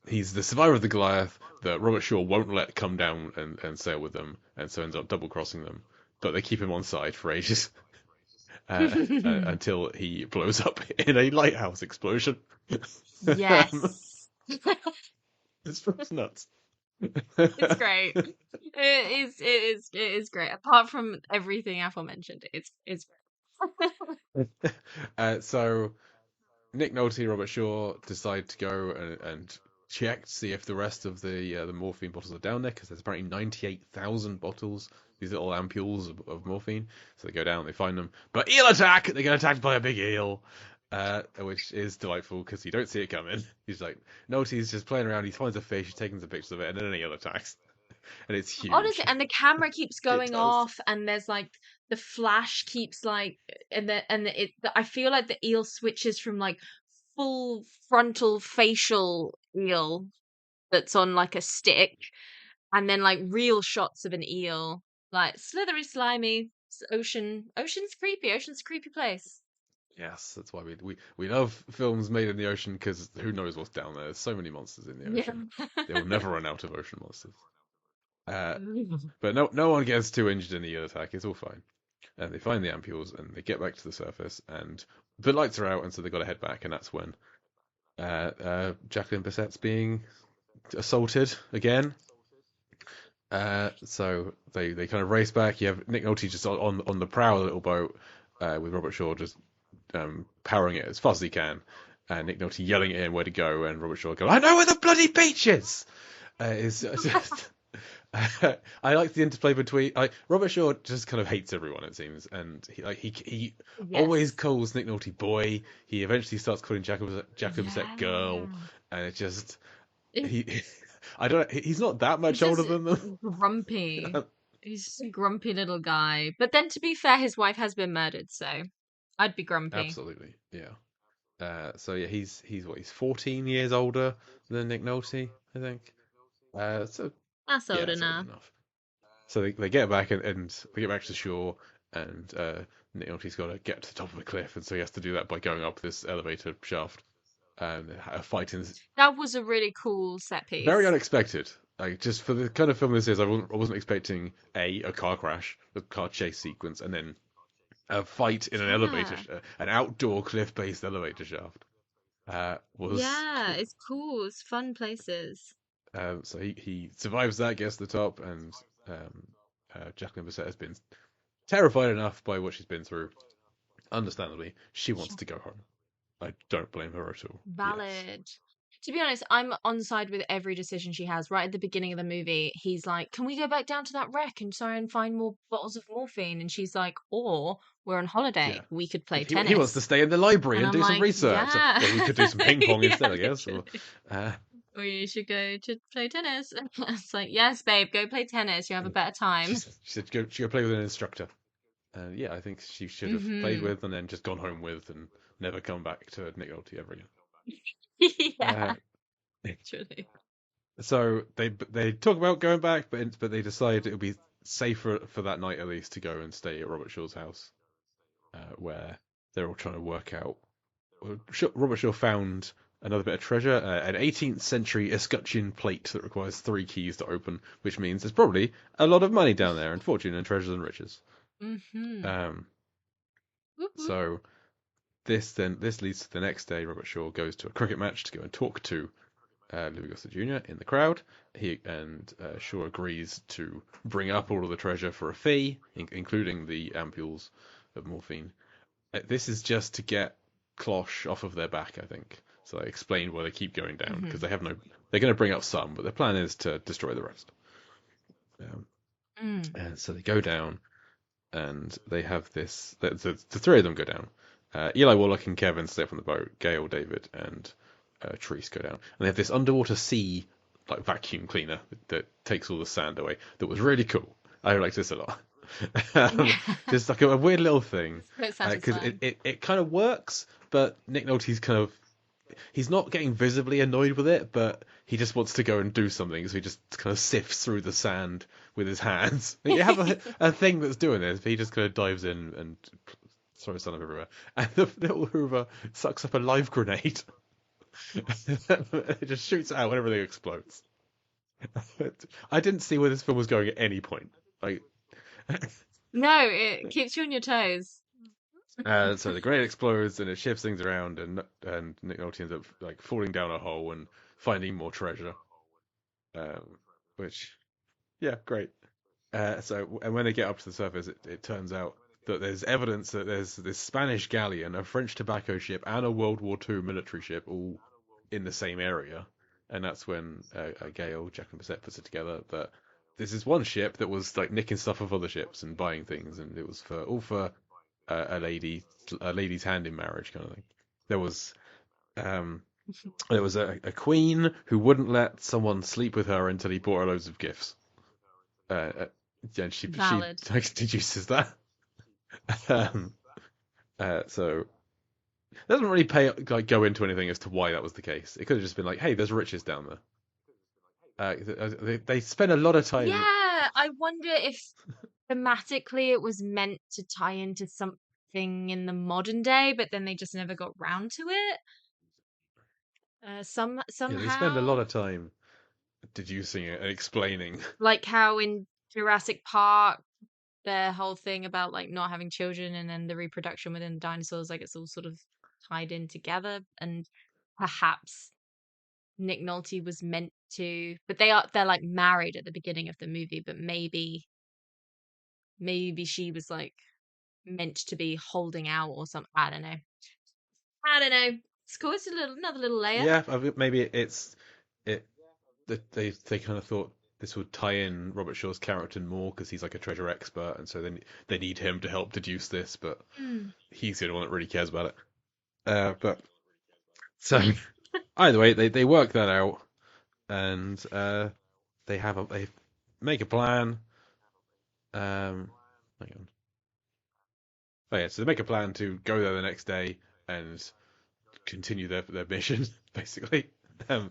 S1: he's the survivor of the Goliath that Robert Shaw won't let come down and sail with them, and so ends up double crossing them. But they keep him on side for ages until he blows up in a lighthouse explosion.
S2: Yes.
S1: It's nuts.
S2: It's great. It is great. Apart from everything aforementioned, it's
S1: great. So Nick Nolte, Robert Shaw decide to go and check to see if the rest of the morphine bottles are down there, because there's apparently 98,000 bottles, these little ampules of morphine. So they go down, they find them, but eel attack! They get attacked by a big eel, which is delightful because you don't see it coming. He's like, Nolte's just playing around, he finds a fish, he's taking some pictures of it, and then an eel attacks. and it's
S2: Honestly,
S1: huge.
S2: and the camera keeps
S1: It
S2: going
S1: does.
S2: off, and there's like the flash keeps like, I feel like the eel switches from like full frontal facial eel that's on like a stick, and then like real shots of an eel, like slithery, slimy. Ocean's creepy. Ocean's a creepy place.
S1: Yes, that's why we love films made in the ocean because who knows what's down there? There's so many monsters in the
S2: Yeah.
S1: ocean. They will never run out of ocean monsters. Uh, but no one gets too injured in the eel attack. It's all fine. And they find the ampules and they get back to the surface and the lights are out and so they got to head back and that's when Jacqueline Bisset's being assaulted again. So they kind of race back. You have Nick Nolte just on the prow of the little boat with Robert Shaw just powering it as fast as he can. And Nick Nolte yelling at him where to go, and Robert Shaw going, "I know where the bloody beach is." Is just, I like the interplay between Robert Shaw just kind of hates everyone it seems, and he always
S2: Yes.
S1: calls Nick Nolte boy. He eventually starts calling Jacqueline Bisset girl,
S2: Yeah.
S1: and it just he I don't he's not that much
S2: He's
S1: older
S2: just
S1: than them.
S2: grumpy. He's just a grumpy little guy. But then, to be fair, his wife has been murdered, so I'd be grumpy.
S1: Absolutely, yeah. So yeah, he's 14 years older than Nick Nolte, I think. So
S2: That's
S1: yeah,
S2: old
S1: it's old
S2: enough.
S1: enough. So they get back and they get back to the shore, and Nick Nolte's got to get to the top of a cliff, and so he has to do that by going up this elevator shaft. A fight in
S2: That was a really cool set
S1: very
S2: piece.
S1: unexpected. Like just for the kind of film this is, I wasn't expecting a car crash, a car chase sequence, and then a fight in an elevator,
S2: Yeah.
S1: an outdoor cliff-based elevator shaft. Was
S2: Yeah,
S1: cool.
S2: it's cool. It's fun places.
S1: So he survives that, gets to the top, and um, Jacqueline Bisset has been terrified enough by what she's been through. Understandably, she wants to go home. I don't blame her at all. Yes.
S2: Valid. To be honest, I'm on side with every decision she has. Right at the beginning of the movie, he's like, "Can we go back down to that wreck and try and find more bottles of morphine?" And she's like, "Or we're on holiday.
S1: Yeah.
S2: We could play
S1: If he wants to
S2: tennis."
S1: stay in the library
S2: And
S1: and
S2: I'm
S1: do some
S2: like,
S1: research,
S2: "Yeah,
S1: or we could do some ping pong
S2: yeah,
S1: instead, I guess. Or
S2: literally.
S1: uh,
S2: Or you should go to play tennis." It's like, "Yes, babe, go play tennis. You have a better time."
S1: she said she go play with an instructor. Yeah, I think she should have played
S2: Hmm.
S1: with and then just gone home with and never come back to Nick Nolte ever again. Uh,
S2: Yeah, literally.
S1: So they talk about going back, but they decide it would be safer for that night at least to go and stay at Robert Shaw's house, where they're all trying to work out. Robert Shaw found another bit of treasure, an 18th century escutcheon plate that requires 3 keys to open, which means there's probably a lot of money down there, and fortune and treasures and riches.
S2: Hmm.
S1: Um,
S2: Whoop, whoop.
S1: so this leads to the next day. Robert Shaw goes to a cricket match to go and talk to Louis Gossett Jr. in the crowd. Shaw agrees to bring up all of the treasure for a fee, including the ampules of morphine. This is just to get Cloche off of their back, I think. So I explained why they keep going down because
S2: Hmm.
S1: they have no. They're going to bring up some, but their plan is to destroy the rest. Um,
S2: Mm.
S1: and so they go down, and they have this. The three of them go down. Eli Wallach and Kevin stay up on the boat. Gail, David, and Therese go down, and they have this underwater sea like vacuum cleaner that takes all the sand away. That was really cool. I liked this a lot. um,
S2: Yeah.
S1: just like a weird little thing
S2: Quite
S1: because
S2: satisfying.
S1: it kind of works, but Nick Nolte's kind of he's not getting visibly annoyed with it, but he just wants to go and do something, so he just kind of sifts through the sand with his hands. You have a thing that's doing this, but he just kind of dives in and throws sand everywhere, and the little Hoover sucks up a live grenade. It just shoots it out when everything explodes. I didn't see where this film was going at any point. Like,
S2: No, it keeps you on your toes.
S1: so the grenade explodes and it shifts things around, and Nick Nolte ends up like falling down a hole and finding more treasure. Um, which, yeah, great. And when they get up to the surface, it turns out that there's evidence that there's this Spanish galleon, a French tobacco ship, and a World War II military ship all in the same area. And that's when Gale, Jacqueline Bisset puts it together that this is one ship that was like nicking stuff off other ships and buying things, and it was for a lady's hand in marriage kind of thing. There was um, there was a queen who wouldn't let someone sleep with her until he bought her loads of gifts. uh, yeah, and she
S2: Valid.
S1: like deduces that. Um, so it doesn't really go into anything as to why that was the case. It could have just been like, hey, there's riches down there. They spend a lot of time.
S2: Yeah, I wonder if thematically it was meant to tie into something in the modern day, but then they just never got round to it.
S1: Yeah, they spend a lot
S2: Somehow,
S1: of time deducing it and explaining.
S2: like how in Jurassic Park, their whole thing about like not having children and then the reproduction within the dinosaurs, like it's all sort of tied in together. And perhaps Nick Nolte was meant to, but they're like married at the beginning of the movie, but maybe she was like meant to be holding out or something. I don't know. I don't know. It's cool. It's another little layer.
S1: Yeah, maybe it. They kind of thought this would tie in Robert Shaw's character more because he's like a treasure expert, and so then they need him to help deduce this, but
S2: Hmm.
S1: he's the only one that really cares about it. But so either way, they work that out, and they make a plan. Hang on. Oh yeah, so they make a plan to go there the next day and continue their mission, basically, and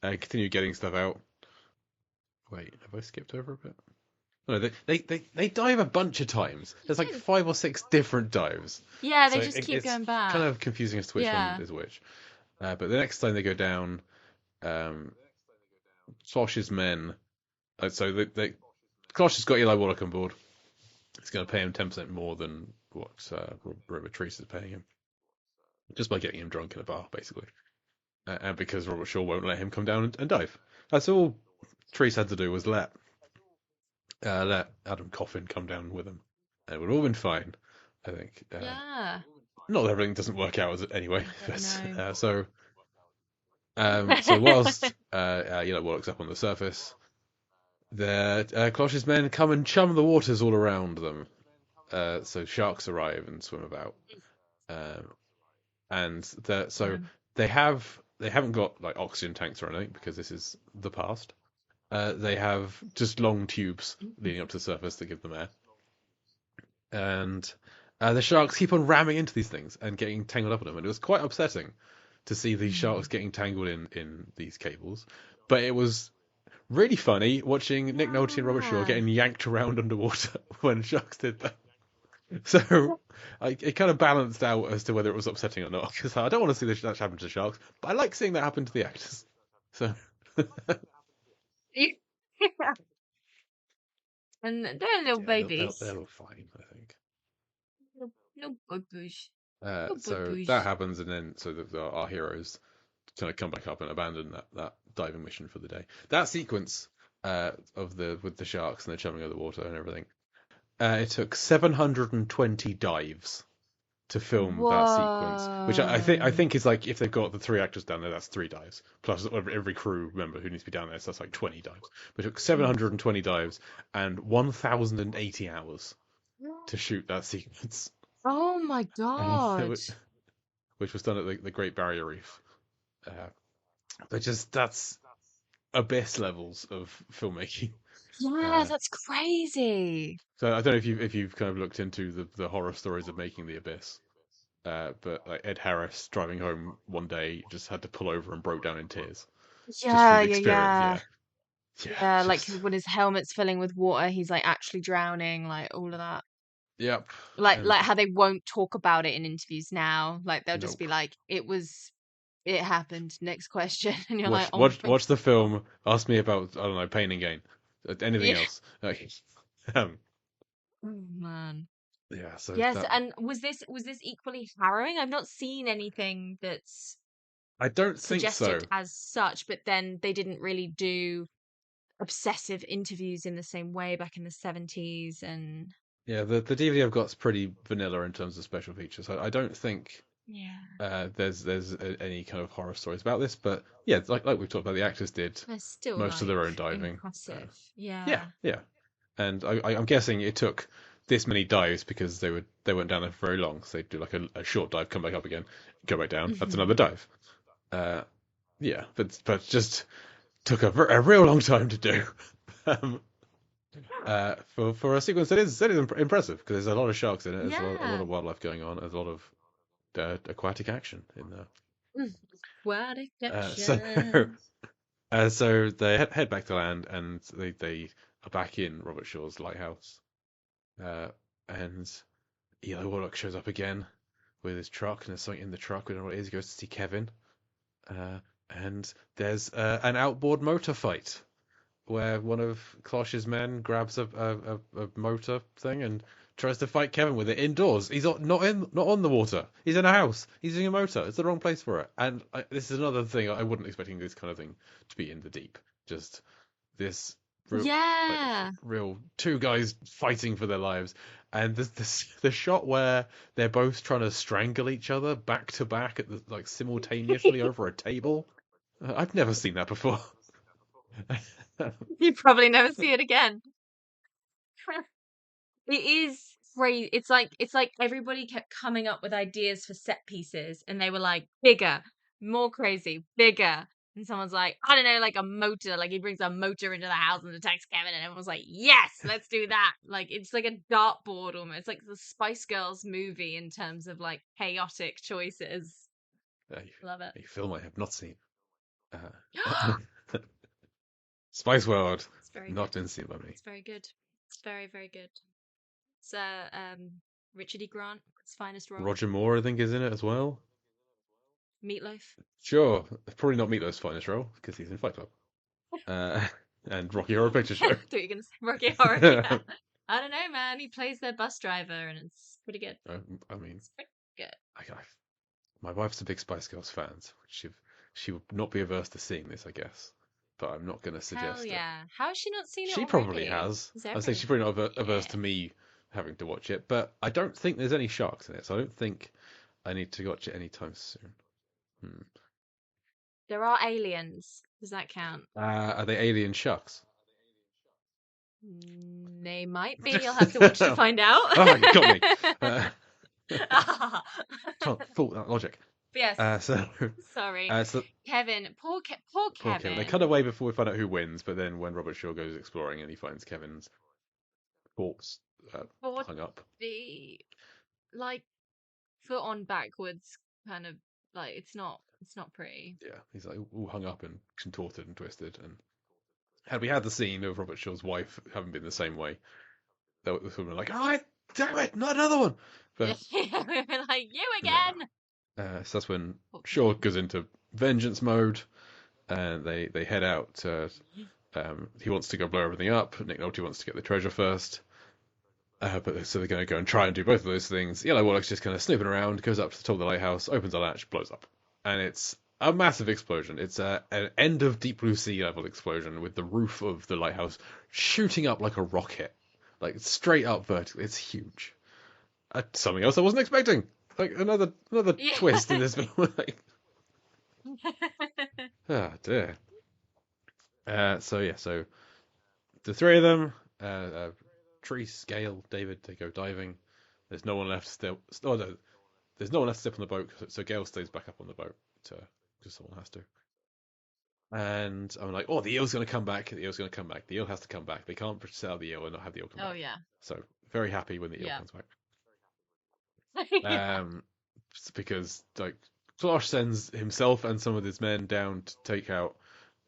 S1: continue getting stuff out. Wait, have I skipped over a bit? No, they dive a bunch of times. There's like
S2: Yeah,
S1: 5 or 6 different dives,
S2: yeah, they
S1: so
S2: just keep
S1: it's
S2: going
S1: kind
S2: back.
S1: of confusing as to which one
S2: Yeah.
S1: is which. But the next time they go down, um, Slosh's men. So Slosh has got Eli Wallach on board. He's going to pay him 10% more than what Robert Treese is paying him, just by getting him drunk in a bar, basically. And because Robert Shaw won't let him come down and dive. That's all Treese had to do was let Adam Coffin come down with him, and it would have all been fine, I think.
S2: Yeah.
S1: Not that everything doesn't work out as it anyway,
S2: I don't
S1: but
S2: know.
S1: so whilst Warlock's up on the surface, the Closh's men come and chum the waters all around them. So sharks arrive and swim about, um, and so
S2: Fun.
S1: they haven't got like oxygen tanks or anything because this is the past. They have just long tubes leading up to the surface that give them air. And the sharks keep on ramming into these things and getting tangled up in them. And it was quite upsetting to see these sharks getting tangled in these cables. But it was really funny watching Nick Nolte and Robert Shaw
S2: Yeah.
S1: getting yanked around underwater when sharks did that. So it kind of balanced out as to whether it was upsetting or not. Because I don't want to see that happen to sharks, but I like seeing that happen to the actors. So
S2: And they're little
S1: yeah,
S2: babies.
S1: they'll fine, I think.
S2: No, no boo-boos.
S1: Uh,
S2: No
S1: so that
S2: boo-boos.
S1: happens, and then our heroes kind of come back up and abandon that diving mission for the day. That sequence of the with the sharks and the chumming of the water and everything, it took 720 dives to film that sequence, which I
S2: Whoa.
S1: think is like if they've got the 3 actors down there, that's 3 dives plus every crew member who needs to be down there, so that's like 20 dives. But it took
S2: Jeez.
S1: 720 dives and 1,080 hours to shoot that sequence,
S2: Oh my
S1: um,
S2: God.
S1: which was done at the Great Barrier Reef. Uh, but just that's abyss levels of filmmaking.
S2: Yeah,
S1: Uh,
S2: that's crazy.
S1: so I don't know if you've kind of looked into the horror stories of making the abyss. But like Ed Harris driving home one day just had to pull over and broke down in tears just from
S2: Yeah,
S1: the
S2: yeah,
S1: experience.
S2: yeah.
S1: Yeah, yeah,
S2: Yeah, like
S1: just
S2: when his helmet's filling with water, he's like actually drowning, like all of that.
S1: yep. And
S2: Like how they won't talk about it in interviews now. Like they'll just
S1: nope.
S2: be like, it happened. Next question. And you're like,
S1: Watch
S2: oh,
S1: watch
S2: thank
S1: watch the film. Ask me about I don't know Pain and Gain. Anything
S2: yeah.
S1: else? Like, um,
S2: Oh man.
S1: yeah. So
S2: Yes,
S1: that
S2: and was this equally harrowing? I've not seen anything that's
S1: I don't think
S2: suggested
S1: so.
S2: as such, but then they didn't really do obsessive interviews in the same way back in the 70s and
S1: Yeah, the DVD I've got's pretty vanilla in terms of special features. I don't think
S2: yeah,
S1: there's any kind of horror stories about this, but yeah, like we've talked about, the actors did
S2: they're still
S1: most of their own
S2: like
S1: diving.
S2: impressive.
S1: Yeah,
S2: Yeah.
S1: yeah, and I'm guessing it took this many dives because they weren't down there for very long, so they do like a short dive, come back up again, go back down. That's
S2: Hmm.
S1: another dive. Uh, yeah, but just took a real long time to do. Um, For a sequence that is impressive because there's a lot of sharks in it. There's a lot
S2: Yeah.
S1: of wildlife going on. There's a lot of aquatic action in there.
S2: Aquatic
S1: So
S2: action.
S1: so they head back to land and they are back in Robert Shaw's lighthouse. Uh, and Eli Warlock shows up again with his truck, and there's something in the truck. We don't know what it is. He goes to see Kevin, uh, and there's an outboard motor fight where one of Klosh's men grabs a motor thing and tries to fight Kevin with it indoors. He's not on the water. He's in a house. He's using a motor. It's the wrong place for it. And this is another thing I wasn't expecting this kind of thing to be in the deep. Just this real like
S2: Yeah.
S1: real two guys fighting for their lives, and the shot where they're both trying to strangle each other back to back at like simultaneously over a table. I've never seen that before.
S2: You probably never see it again. It is crazy. It's like everybody kept coming up with ideas for set pieces, and they were like bigger, more crazy, bigger. And someone's like, I don't know, like a motor. Like he brings a motor into the house and attacks Kevin, and everyone's like, yes, let's do that. Like it's like a dartboard almost, like the Spice Girls movie in terms of like chaotic choices.
S1: a,
S2: Love it.
S1: a film I have not seen. Uh, Spice World,
S2: It's very
S1: not
S2: good.
S1: been seen by me.
S2: It's very good. It's very, very good. It's Richard E. Grant's finest role.
S1: Roger Moore, I think, is in it as well.
S2: Meatloaf.
S1: Sure, probably not Meatloaf's finest role because he's in Fight Club. Uh, and Rocky Horror Picture
S2: I
S1: Show.
S2: thought you were gonna say Rocky Horror. Yeah. I don't know, man. He plays their bus driver, and it's pretty good.
S1: I mean,
S2: It's pretty good.
S1: my wife's a big Spice Girls fan, so she would not be averse to seeing this, I guess. But I'm not going to
S2: Hell
S1: suggest it.
S2: yeah! How has she not seen it
S1: She
S2: already?
S1: probably has.
S2: Is
S1: I'd say
S2: everyone?
S1: she's probably not averse
S2: Yeah.
S1: to me having to watch it, but I don't think there's any sharks in it, so I don't think I need to watch it anytime soon. Hmm.
S2: There are aliens. Does that count?
S1: Are they alien sharks?
S2: They might be. You'll have to watch to find out.
S1: Oh, you got me. Can't fault that logic.
S2: Yes.
S1: So
S2: Sorry.
S1: so
S2: Kevin. Poor
S1: poor
S2: Kevin.
S1: Kevin. They cut away before we find out who wins, but then when Robert Shaw goes exploring and he finds Kevin's corpse hung up.
S2: The like foot on backwards kind of like it's not pretty.
S1: Yeah, he's like all hung up and contorted and twisted. And had we had the scene of Robert Shaw's wife having been the same way, that would have been like, all right, damn it, not another one. But
S2: We were like, you
S1: no.
S2: again.
S1: So that's when
S2: Poor
S1: Shaw
S2: Kevin.
S1: goes into vengeance mode, and they head out. He wants to go blow everything up. Nick Nolte wants to get the treasure first. But so they're going to go and try and do both of those things. Yellow Warlock's just kind of snooping around, goes up to the top of the lighthouse, opens a latch, blows up, and it's a massive explosion. It's an end of Deep Blue Sea level explosion with the roof of the lighthouse shooting up like a rocket, like straight up vertically. It's huge. Something else I wasn't expecting. Like another
S2: Yeah.
S1: twist in this film. Like, ah, dear. So the three of them, Treese, Gale, David, they go diving. There's no one left still. Oh no, there's no one left to step on the boat, so Gale stays back up on the boat because someone has to. And I'm like, oh, the eel's going to come back. The eel's going to come back. The eel has to come back. They can't set out the eel and not have the eel come
S2: Oh
S1: back.
S2: yeah.
S1: So very happy when the eel
S2: Yeah.
S1: comes back.
S2: Yeah.
S1: Because like Klosh sends himself and some of his men down to take out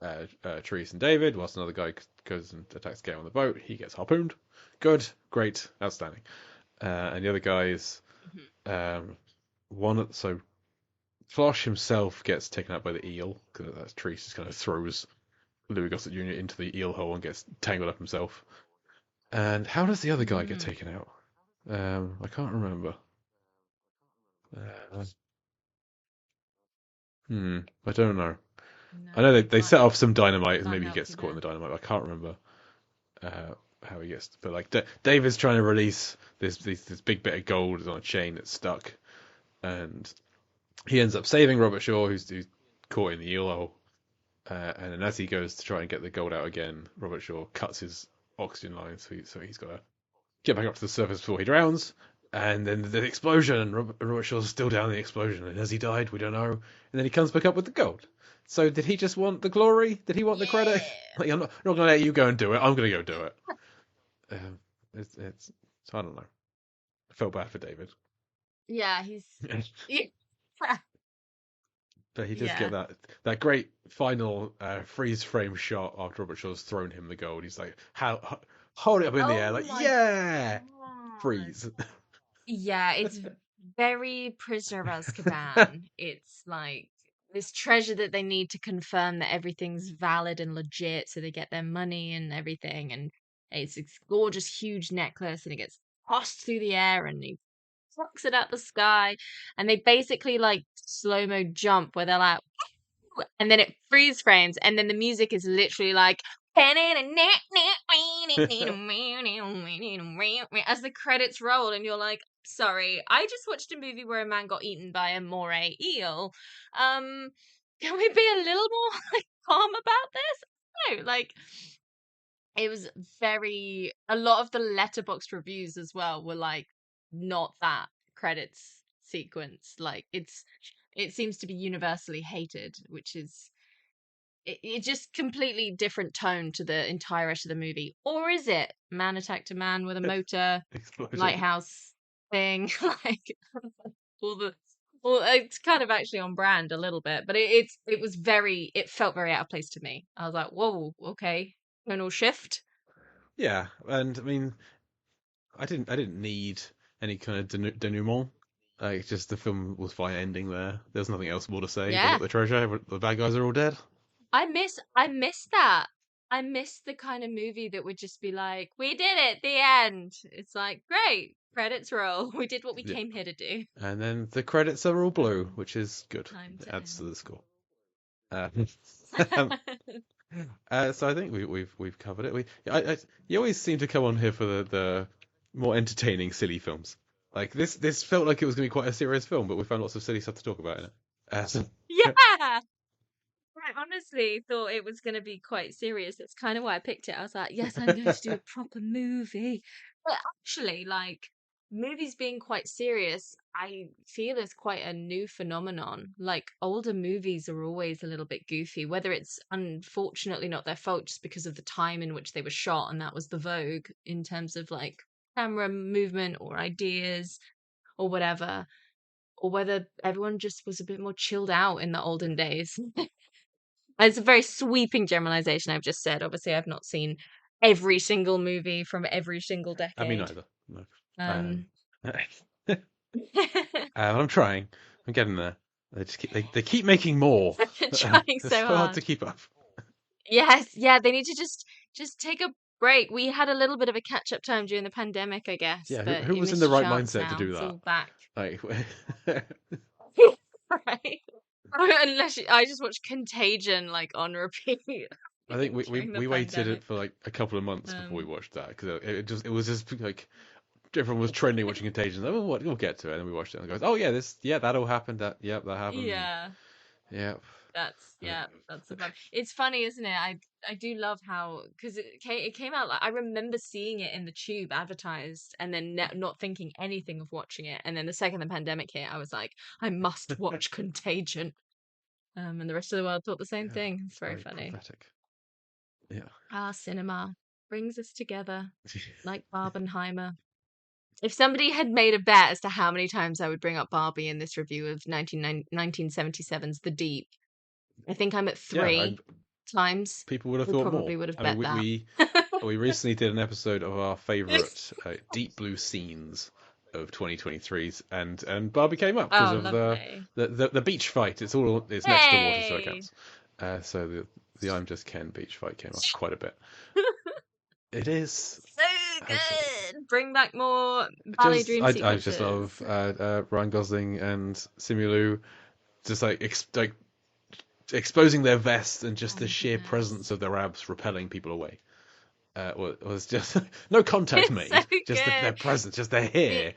S1: Treese and David, whilst another guy goes and attacks Gale on the boat. He gets harpooned. Good, great, outstanding. And the other guys, so Klosh himself gets taken out by the eel because Treese just kind of throws Louis Gossett Jr. into the eel hole and gets tangled up himself. And how does the other guy get taken out? I can't remember. I don't know.
S2: No,
S1: I know
S2: I
S1: they
S2: can't-
S1: set off some dynamite and
S2: can't
S1: maybe he
S2: help
S1: gets
S2: you
S1: caught in the
S2: there.
S1: dynamite. But I can't remember how he gets. But like David's trying to release this big bit of gold on a chain that's stuck, and he ends up saving Robert Shaw, who's caught in the eel hole. And then as he goes to try and get the gold out again, Robert Shaw cuts his oxygen line, so he's got to get back up to the surface before he drowns. And then the explosion, and Robert Shaw's still down in the explosion. And has he died? We don't know. And then he comes back up with the gold. So did he just want the glory? Did he want the credit? Like, I'm not going to let you go and do it. I'm going to go do it. Um, it's I don't know. I felt bad for David.
S2: Yeah, he's yeah.
S1: But he does get
S2: Yeah.
S1: that great final freeze frame shot after Robert Shaw's thrown him the gold. He's like, how hold it up in the air,
S2: Oh
S1: like
S2: my
S1: yeah,
S2: God.
S1: freeze.
S2: Yeah, it's very Prisoner of Azkaban. It's like this treasure that they need to confirm that everything's valid and legit, so they get their money and everything. And it's this gorgeous, huge necklace, and it gets tossed through the air, and he plucks it out the sky. And they basically like slow-mo jump where they're like, and then it freeze frames, and then the music is literally like as the credits roll, and you're like, sorry, I just watched a movie where a man got eaten by a moray eel. Um, can we be a little more like calm about this? No, like it was a lot of the letterboxd reviews as well were like not that credits sequence. Like it seems to be universally hated, which is it just completely different tone to the entire rest of the movie. Or is it man attacked a man with a motor
S1: Exploitative.
S2: lighthouse thing? Like all the well, it's kind of actually on brand a little bit, but it felt very out of place to me. I was like, whoa, okay, tonal shift.
S1: Yeah, and I mean, I didn't need any kind of denouement. Like, just the film was fine ending there. There's nothing else more to say. They got
S2: Yeah,
S1: the treasure. The bad guys are all dead.
S2: I miss that. I miss the kind of movie that would just be like, we did it, the end. It's like, great, credits roll. We did what we
S1: Yeah,
S2: came here to do.
S1: and then the credits are all blue,
S2: Um,
S1: which is good.
S2: time
S1: It
S2: to
S1: adds to
S2: end.
S1: the score. Uh, um, so I think we've covered it. You always seem to come on here for the more entertaining, silly films. Like this felt like it was going to be quite a serious film, but we found lots of silly stuff to talk about in it.
S2: Yeah. I honestly thought it was going to be quite serious. That's kind of why I picked it. I was like, yes, I'm going to do a proper movie. But actually, like, movies being quite serious, I feel is quite a new phenomenon. Like, older movies are always a little bit goofy, whether it's unfortunately not their fault just because of the time in which they were shot, and that was the vogue in terms of like camera movement or ideas or whatever, or whether everyone just was a bit more chilled out in the olden days. It's a very sweeping generalization I've just said. Obviously, I've not seen every single movie from every single
S1: I mean,
S2: decade.
S1: neither. No. Um,
S2: Um,
S1: I'm trying. I'm getting there. They keep making more.
S2: trying
S1: It's
S2: so
S1: so hard
S2: hard.
S1: to keep up.
S2: Yes, yeah, they need to just take a break. We had a little bit of a catch-up time during the pandemic, I guess,
S1: Yeah, who
S2: but
S1: who
S2: you
S1: was in
S2: missed
S1: the
S2: your
S1: right
S2: chance
S1: mindset to
S2: now.
S1: do
S2: It's
S1: that?
S2: all back.
S1: Like,
S2: Right. I just watched Contagion like on repeat
S1: I think we, we,
S2: during the
S1: we waited
S2: pandemic.
S1: it for like a couple of months before we
S2: Um,
S1: watched that because it was just like everyone was trending watching Contagion. Oh, what we'll get to it, and then we watched it and goes, oh yeah, that all happened. That happened.
S2: yeah.
S1: Yep.
S2: Yeah, that's the fun. It's funny, isn't it? I do love how because it came out like I remember seeing it in the tube advertised and then not thinking anything of watching it. And then the second the pandemic hit, I was like, I must watch Contagion. And the rest of the world thought the same
S1: Yeah,
S2: thing. It's very
S1: very
S2: funny.
S1: prophetic. Yeah.
S2: Ah, cinema brings us together like Barbenheimer. If somebody had made a bet as to how many times I would bring up Barbie in this review of 1977's The Deep, I think I'm at
S1: Yeah,
S2: 3 times.
S1: people would have
S2: We
S1: thought more.
S2: probably would have
S1: I mean,
S2: bet
S1: we
S2: that.
S1: we, we recently did an episode of our favorite deep blue scenes of 2023's, and Barbie came up because
S2: Oh,
S1: of
S2: lovely.
S1: the beach fight. It's next to the water, so it
S2: Hey!
S1: counts. So the I'm Just Ken beach fight came up quite a bit. It is
S2: So
S1: absolutely
S2: good. Bring back more ballet
S1: just
S2: dream
S1: I just
S2: sequences.
S1: love Ryan Gosling and Simu just like exposing their vest and just
S2: Oh
S1: the
S2: my
S1: sheer presence
S2: goodness.
S1: of their abs repelling people away. Was just no contact
S2: It's so
S1: made, just their
S2: good.
S1: presence, just they're
S2: It
S1: here.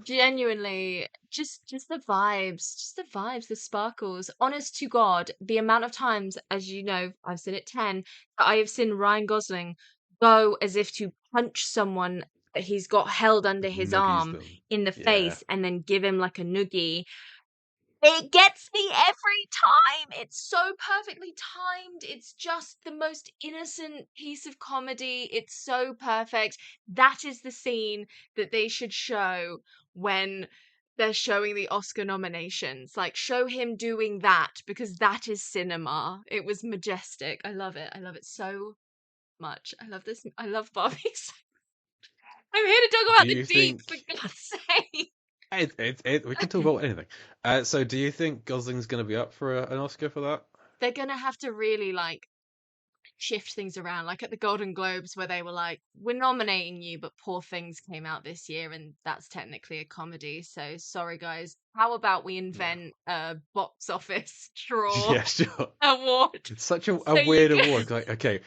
S2: genuinely just the vibes, the sparkles. Honest to God, the amount of times, as you know, I've seen it 10, that I have seen Ryan Gosling go as if to punch someone that he's got held under his
S1: Noogies
S2: arm
S1: them,
S2: in the
S1: yeah.
S2: face and then give him like a noogie. It gets me every time. It's so perfectly timed. It's just the most innocent piece of comedy. It's so perfect. That is the scene that they should show when they're showing the Oscar nominations. Like, show him doing that, because that is cinema. It was majestic. I love it. I love it so much. I love this. I love Barbie. I'm here to talk
S1: Do
S2: about the
S1: you
S2: deep,
S1: think
S2: for God's sake.
S1: we can talk about anything? So do you think Gosling's going to be up for an Oscar for that?
S2: They're gonna have to really like shift things around, like at the Golden Globes, where they were like, "We're nominating you, but Poor Things came out this year, and that's technically a comedy. So sorry, guys. How about we
S1: Yeah.
S2: invent a box office draw
S1: Yeah, sure.
S2: award?
S1: It's such a
S2: So you
S1: weird
S2: can,
S1: award. Like, okay,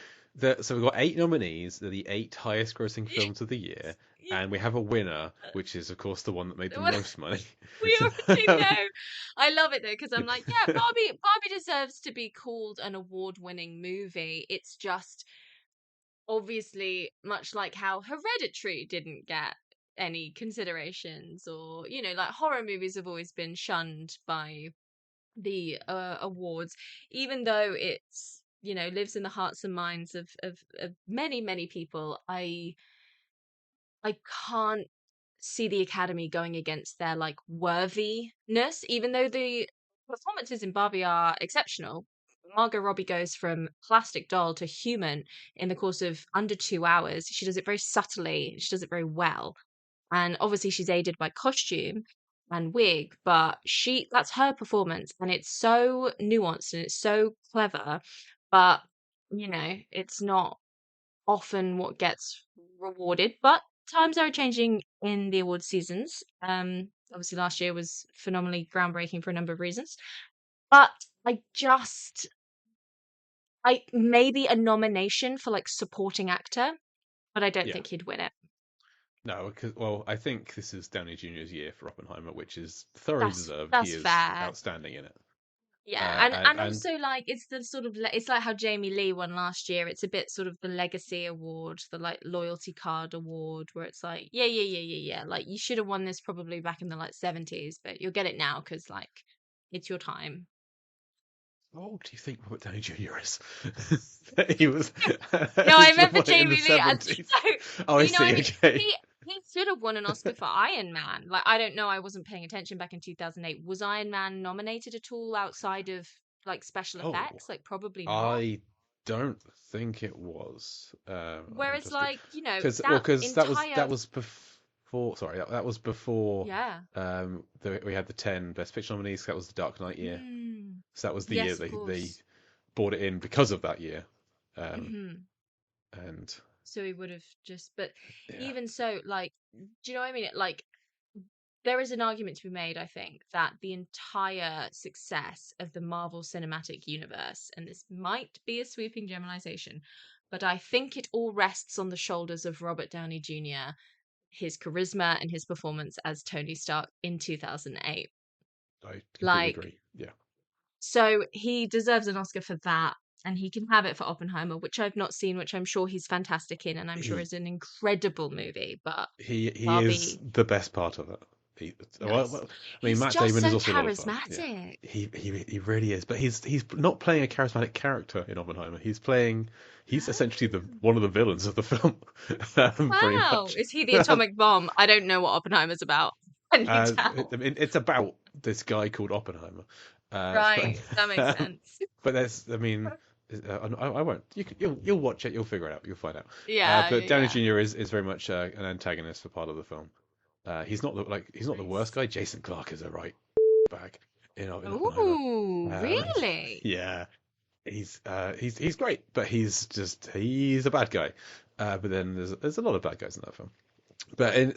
S1: so we've got 8 nominees. They're the 8 highest-grossing films of the year,
S2: you,
S1: and we have a winner, which is, of course, the one that made the most money.
S2: we
S1: So,
S2: already know. I love it though, because I'm like, yeah, Barbie deserves to be called an award-winning movie. It's just obviously much like how Hereditary didn't get any considerations, or like horror movies have always been shunned by the awards, even though it's lives in the hearts and minds of many people. I can't see the Academy going against their like worthiness, even though the performances in Barbie are exceptional. Margot Robbie goes from plastic doll to human in the course of under 2 hours. She does it very subtly. She does it very well. And obviously she's aided by costume and wig, but that's her performance, and it's so nuanced and it's so clever, but it's not often what gets rewarded. But times are changing in the award seasons. Obviously last year was phenomenally groundbreaking for a number of reasons. But I maybe a nomination for like supporting actor, but I don't
S1: yeah.
S2: think he'd win it.
S1: No, because well, I think this is Downey Jr.'s year for Oppenheimer, which is thoroughly
S2: That's
S1: deserved. He
S2: that's
S1: is
S2: fair.
S1: outstanding in it.
S2: Yeah,
S1: Uh,
S2: and
S1: and
S2: and
S1: and
S2: also like it's the sort of it's like how Jamie Lee won last year. It's a bit sort of the legacy award, the like loyalty card award, where it's like, yeah. Like you should have won this probably back in the like 70s, but you'll get it now because like it's your time.
S1: how old do you think Robert Downey Jr. is? He was.
S2: No,
S1: He
S2: I
S1: should have
S2: meant for
S1: won it in the
S2: Jamie Lee. And
S1: 70s.
S2: so,
S1: Oh, I
S2: I
S1: see.
S2: mean,
S1: Okay.
S2: he should have won an Oscar for Iron Man. Like, I don't know, I wasn't paying attention back in 2008. Was Iron Man nominated at all outside of like special
S1: Oh,
S2: effects? Like, probably not.
S1: I don't think it was. I'm
S2: Whereas,
S1: just good
S2: like, that
S1: because that
S2: entire,
S1: was before. Sorry, that was before.
S2: yeah.
S1: We had the 10 Best Picture nominees. That was the Dark Knight year.
S2: Mm,
S1: So that was the year
S2: yes, of
S1: they
S2: course.
S1: brought it in because of that year. Um,
S2: Hmm.
S1: and
S2: So he would have just, but
S1: yeah,
S2: even so, like, do you know what I mean? Like, there is an argument to be made, I think, that the entire success of the Marvel Cinematic Universe, and this might be a sweeping generalization, but I think it all rests on the shoulders of Robert Downey Jr., his charisma and his performance as Tony Stark in 2008.
S1: I completely
S2: Like,
S1: agree. Yeah,
S2: so he deserves an Oscar for that, and he can have it for Oppenheimer, which I've not seen, which I'm sure he's fantastic in, and I'm sure
S1: he
S2: is an incredible movie. But
S1: he is
S2: Barbie,
S1: the best part of it.
S2: nice.
S1: I mean,
S2: He's
S1: Matt
S2: just
S1: Damon is
S2: so
S1: also a lot of fun. Yeah,
S2: charismatic.
S1: he really is. But he's not playing a charismatic character in Oppenheimer. He's essentially the
S2: Oh.
S1: one of the villains of the film, pretty
S2: Wow.
S1: much.
S2: Is he the atomic bomb? I don't know what Oppenheimer's about. Can you
S1: I
S2: tell?
S1: mean, it's about this guy called Oppenheimer. But
S2: Right. That makes sense.
S1: but there's, I mean, I won't. You'll watch it. You'll figure it out. You'll find out.
S2: Yeah,
S1: But
S2: yeah,
S1: Downey
S2: yeah.
S1: Jr. is very much an antagonist for part of the film. He's not the worst
S2: Nice.
S1: guy. Jason Clarke is a right bag in Oppenheimer.
S2: Ooh,
S1: Uh,
S2: really?
S1: yeah, he's great, but he's a bad guy. But then there's a lot of bad guys in that film. But in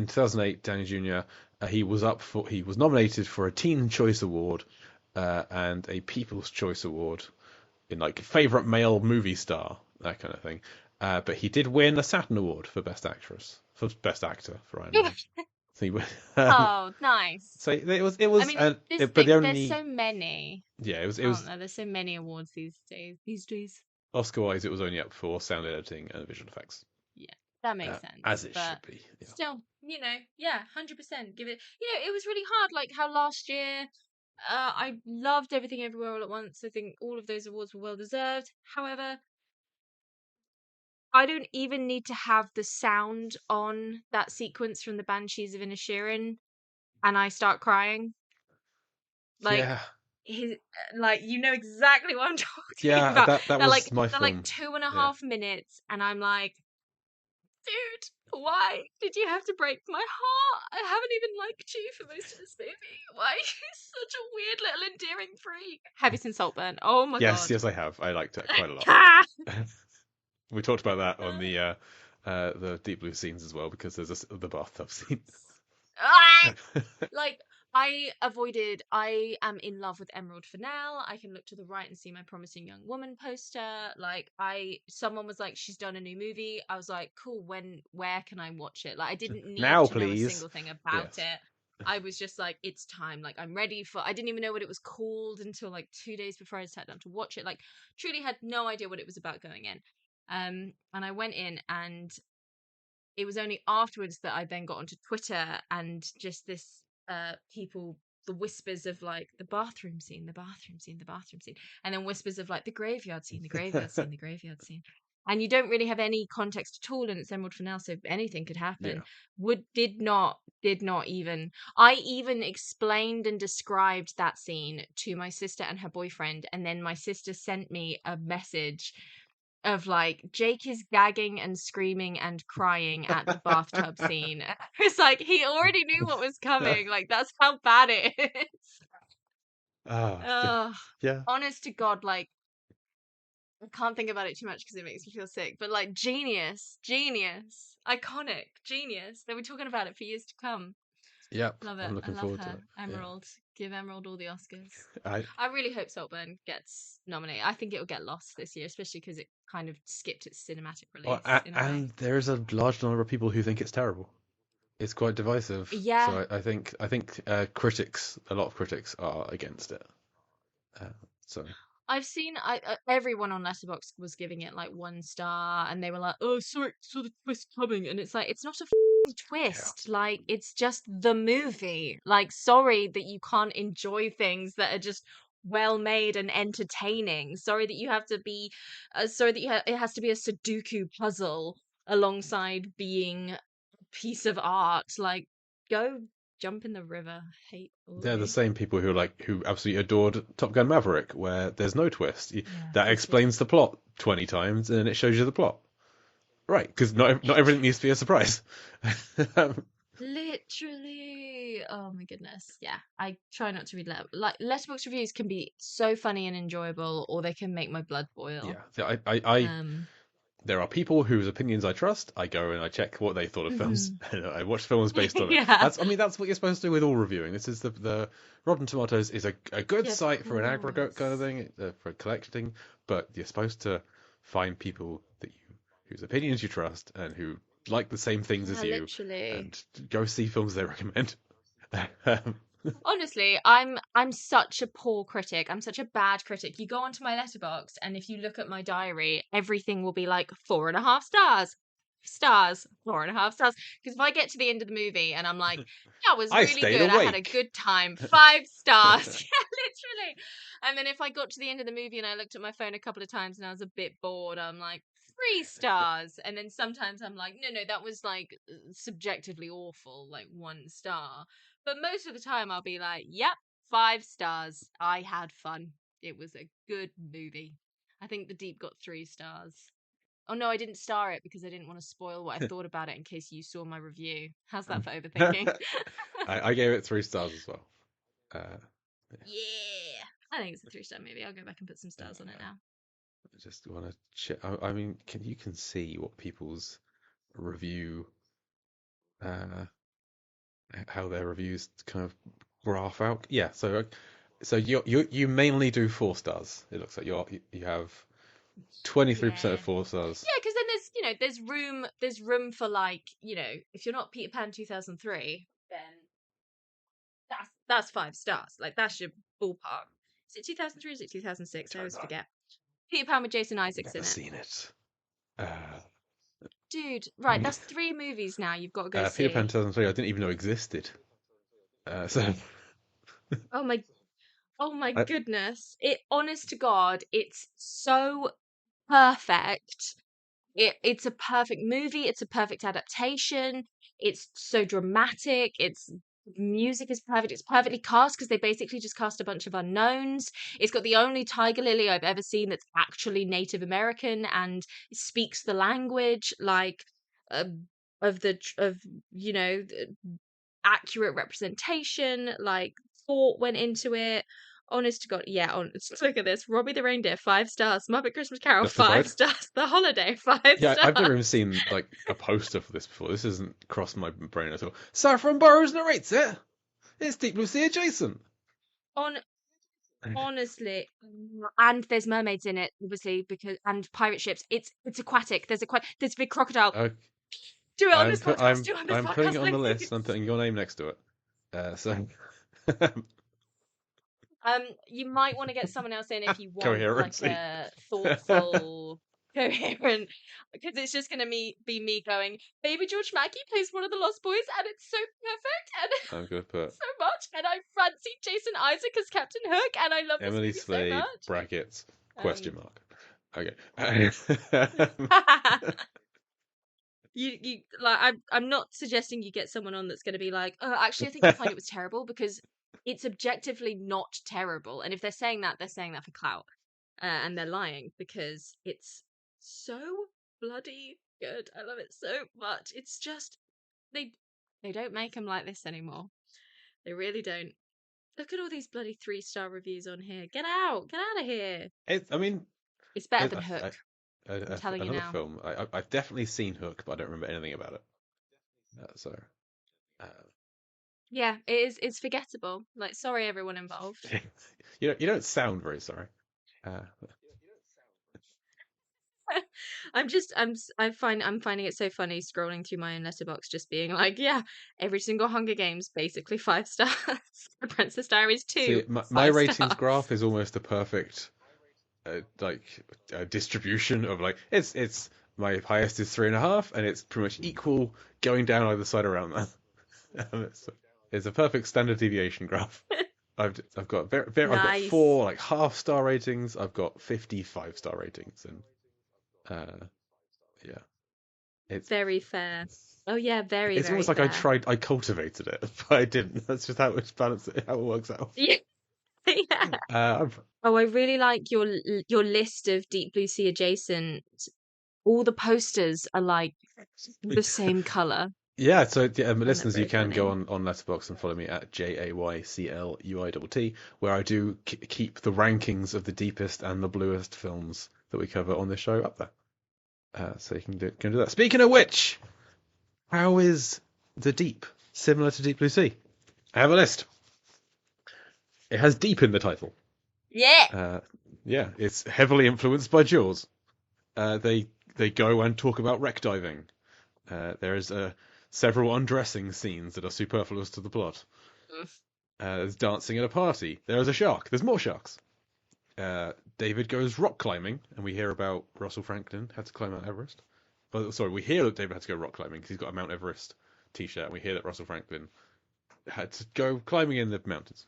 S1: 2008, Downey Jr. He was nominated for a Teen Choice Award and a People's Choice Award in like favorite male movie star, that kind of thing. But he did win a Saturn Award for Best Actor for Iron Man. So,
S2: Oh, nice.
S1: so it
S2: I
S1: was,
S2: mean, this
S1: but the
S2: thing, there's
S1: only
S2: so many,
S1: yeah, it
S2: aren't
S1: was
S2: there? There's so many awards these days. These days.
S1: Oscar wise, it was only up for sound editing and visual effects,
S2: Yeah, that makes sense.
S1: as it
S2: But
S1: should be. Yeah.
S2: still, yeah, 100% give it. It was really hard. Like how last year, I loved Everything Everywhere All at Once. I think all of those awards were well deserved. However, I don't even need to have the sound on that sequence from the Banshees of Inisherin, and I start crying. Like,
S1: Yeah,
S2: his, like you know exactly what I'm talking
S1: yeah,
S2: about.
S1: that was my
S2: They're like
S1: film.
S2: 2.5 minutes, and I'm like, dude, why did you have to break my heart? I haven't even liked you for most of this movie. Why are you such a weird little endearing freak? Have you seen Saltburn? Oh my
S1: Yes,
S2: god.
S1: yes, I have. I liked it quite a lot. We talked about that on the Deep Blue scenes as well because there's the bathtub scene.
S2: Ah! Like, I am in love with Emerald Fennell. I can look to the right and see My Promising Young Woman poster. Like, someone was like, she's done a new movie. I was like, cool, where can I watch it? Like, I didn't need
S1: Now,
S2: to know a
S1: please.
S2: single thing about
S1: Yes.
S2: it. I was just like, it's time. Like, I didn't even know what it was called until like 2 days before I sat down to watch it. Like, truly had no idea what it was about going in. And I went in, and it was only afterwards that I then got onto Twitter, and just this people, the whispers of like the bathroom scene, the bathroom scene, the bathroom scene, and then whispers of like the graveyard scene, the graveyard scene, the graveyard scene. And you don't really have any context at all, and it's Emerald Fennell, so anything could happen.
S1: Yeah.
S2: Did not even. I even explained and described that scene to my sister and her boyfriend, and then my sister sent me a message of like, Jake is gagging and screaming and crying at the bathtub scene. It's like he already knew what was coming. Like, that's how bad it is.
S1: Ah,
S2: Ugh.
S1: yeah.
S2: Honest to God, like, I can't think about it too much because it makes me feel sick. But like, genius, iconic, genius. They were talking about it for years to come.
S1: Yep.
S2: Love it.
S1: I'm
S2: I
S1: looking
S2: love
S1: forward to
S2: her.
S1: it. Yeah.
S2: Emerald. Give Emerald all the Oscars.
S1: I
S2: I really hope Saltburn gets nominated. I think it'll get lost this year, especially because it kind of skipped its cinematic release in a way.
S1: and there is a large number of people who think it's terrible. It's quite divisive.
S2: Yeah,
S1: So I think critics, a lot of critics are against it. Uh, so
S2: I've seen everyone on Letterboxd was giving it like 1 star, and they were like, "Oh, sorry, saw the twist coming," and it's like it's not a
S1: yeah.
S2: twist. Like, it's just the movie. Like, sorry that you can't enjoy things that are just well made and entertaining. Sorry that you have to be, sorry that it has to be a Sudoku puzzle alongside being a piece of art. Like, go jump in the river. Hate all of
S1: They're the
S2: you.
S1: same people who absolutely adored Top Gun Maverick, where there's no twist.
S2: Yeah,
S1: That
S2: bullshit.
S1: explains the plot 20 times, and then it shows you the plot. Right, because not everything needs to be a surprise.
S2: Literally. Oh my goodness. Yeah. I try not to read like letterbox reviews can be so funny and enjoyable, or they can make my blood boil.
S1: Yeah, so I
S2: Um
S1: there are people whose opinions I trust. I go and I check what they thought of films,
S2: mhm.
S1: and I watch films based on it.
S2: Yeah.
S1: That's what you're supposed to do with all reviewing. This is the Rotten Tomatoes is a good
S2: Yeah, of
S1: site for an aggregate kind of
S2: course.
S1: thing, for collecting, but you're supposed to find people that you whose opinions you trust and who like the same things as
S2: Yeah,
S1: you,
S2: literally.
S1: and go see films they recommend. Um,
S2: Honestly, I'm such a poor critic. I'm such a bad critic. You go onto my letterbox, and if you look at my diary, everything will be like 4.5 stars. Stars, 4.5 stars. Because if I get to the end of the movie and I'm like, that was
S1: I
S2: really
S1: stayed
S2: good, I had a
S1: awake.
S2: good time, 5 stars. Yeah, literally. And then if I got to the end of the movie and I looked at my phone a couple of times and I was a bit bored, I'm like, 3 stars. And then sometimes I'm like, no, that was like subjectively awful, like 1 star. But most of the time, I'll be like, yep, 5 stars. I had fun. It was a good movie. I think The Deep got 3 stars. Oh no, I didn't star it because I didn't want to spoil what I thought about it in case you saw my review. How's that for overthinking?
S1: I gave it 3 stars as well. Uh,
S2: Yeah. I think it's a 3 star movie. I'll go back and put some stars on it
S1: uh,
S2: now.
S1: I just want to check. I mean, can see what people's review, uh, how their reviews kind of graph out. Yeah, so you mainly do 4 stars. It looks like you have 23% of
S2: Yeah.
S1: 4 stars.
S2: Yeah, because then there's room for, like, if you're not Peter Pan 2003, then that's 5 stars. Like, that's your ballpark. Is it 2003 or is it 2006? I
S1: Don't
S2: always
S1: know.
S2: forget. Peter Pan with Jason Isaacs
S1: Never
S2: in it.
S1: seen it. Uh,
S2: Dude, right, that's 3 movies now you've got to go
S1: Peter Pan
S2: see.
S1: 2003, I didn't even know existed. So
S2: Oh my. Oh my
S1: I,
S2: goodness. Honest to God, it's so perfect. It's a perfect movie. It's a perfect adaptation. It's so dramatic. Its music is perfect. It's perfectly cast because they basically just cast a bunch of unknowns. It's got the only tiger lily I've ever seen that's actually Native American and speaks the language like uh, of accurate representation. Like thought went into it. Honest to God, yeah. Look at this. Robbie the Reindeer, 5 stars. Muppet Christmas Carol, five
S1: justified.
S2: stars. The Holiday, five
S1: Yeah, I've never even
S2: stars.
S1: seen like a poster for this before. This hasn't crossed my brain at all. Saffron Burrows narrates it. It's Deep Blue Sea adjacent.
S2: On honestly, and there's mermaids in it, obviously, because and pirate ships. It's aquatic. There's a big crocodile.
S1: Uh,
S2: Do it on
S1: I'm
S2: this
S1: put
S2: podcast. Do it on this
S1: I'm putting it
S2: podcast,
S1: on the list. I'm
S2: please.
S1: putting your name next to it. So
S2: You might want to get someone else in if you want like
S1: coherency.
S2: a thoughtful, coherent, because it's just gonna be me going, Baby George Mackey plays one of the Lost Boys, and it's so perfect, and
S1: I'm gonna put
S2: so much, and I fancy Jason Isaac as Captain Hook, and I love this
S1: Emily
S2: movie so
S1: Slade
S2: much.
S1: brackets
S2: Um,
S1: question mark. Okay.
S2: you like I'm not suggesting you get someone on that's going to be like, oh, actually I think you'll find it was terrible, because it's objectively not terrible, and if they're saying that, they're saying that for clout, and they're lying, because it's so bloody good. I love it so much. It's just they they don't make them like this anymore. They really don't. Look at all these bloody 3-star reviews on here. Get out of here.
S1: I mean,
S2: It's better
S1: it,
S2: than Hook. I'm telling you
S1: another
S2: now.
S1: film. I've definitely seen Hook, but I don't remember anything about it. So, uh,
S2: Yeah, it is. It's forgettable. Like, sorry, everyone involved.
S1: you don't sound very sorry. Uh,
S2: I'm finding it so funny scrolling through my own letterbox, just being like, yeah, every single Hunger Games basically 5 stars. Princess Diaries
S1: See,
S2: 2,
S1: my
S2: five
S1: ratings
S2: stars.
S1: graph is almost a perfect like distribution of like it's my highest is 3.5, and it's pretty much equal going down either side around that. It's a perfect standard deviation graph. I've got I've got
S2: Nice.
S1: 4 like half-star ratings. I've got 55-star ratings, and uh, yeah, it's
S2: Very fair. Oh yeah, very,
S1: it's
S2: very
S1: almost like
S2: fair.
S1: I cultivated it, but I didn't. That's just how it's balanced, how it works out.
S2: Yeah. Yeah.
S1: I've,
S2: Oh, I really like your list of Deep Blue Sea adjacent. All the posters are like the same color.
S1: Yeah, so yeah,
S2: I find that
S1: listeners, you
S2: very
S1: can go
S2: funny.
S1: on Letterboxd and follow me at JAYCLUITT, where I do keep the rankings of the deepest and the bluest films that we cover on this show up there. So you can do that. Speaking of which, how is the deep similar to Deep Blue Sea? I have a list. It has deep in the title.
S2: Yeah.
S1: Uh, yeah, it's heavily influenced by Jaws. They go and talk about wreck diving. There is several undressing scenes that are superfluous to the plot. There's dancing at a party. There is a shark. There's more sharks. David goes rock climbing, and we hear about Russell Franklin had to climb Mount Everest. Oh, sorry, we hear that David had to go rock climbing because he's got a Mount Everest T-shirt, and we hear that Russell Franklin had to go climbing in the mountains.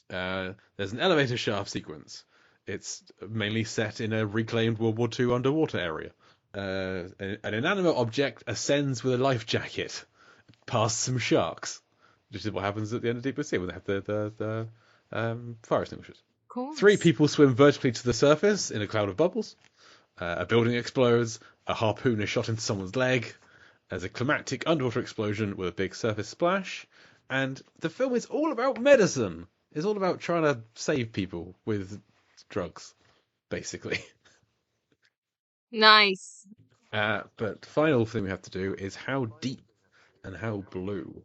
S1: There's an elevator shaft sequence. It's mainly set in a reclaimed World War II underwater area. An inanimate object ascends with a life jacket past some sharks, which is what happens at the end of Deep Blue Sea when they have the fire extinguishers.
S2: Of
S1: 3
S2: course.
S1: people swim vertically to the surface in a cloud of bubbles. A building explodes. A harpoon is shot into someone's leg. There's a climactic underwater explosion with a big surface splash. And the film is all about medicine. It's all about trying to save people with drugs, basically.
S2: Nice.
S1: But the final thing we have to do is how deep and how blue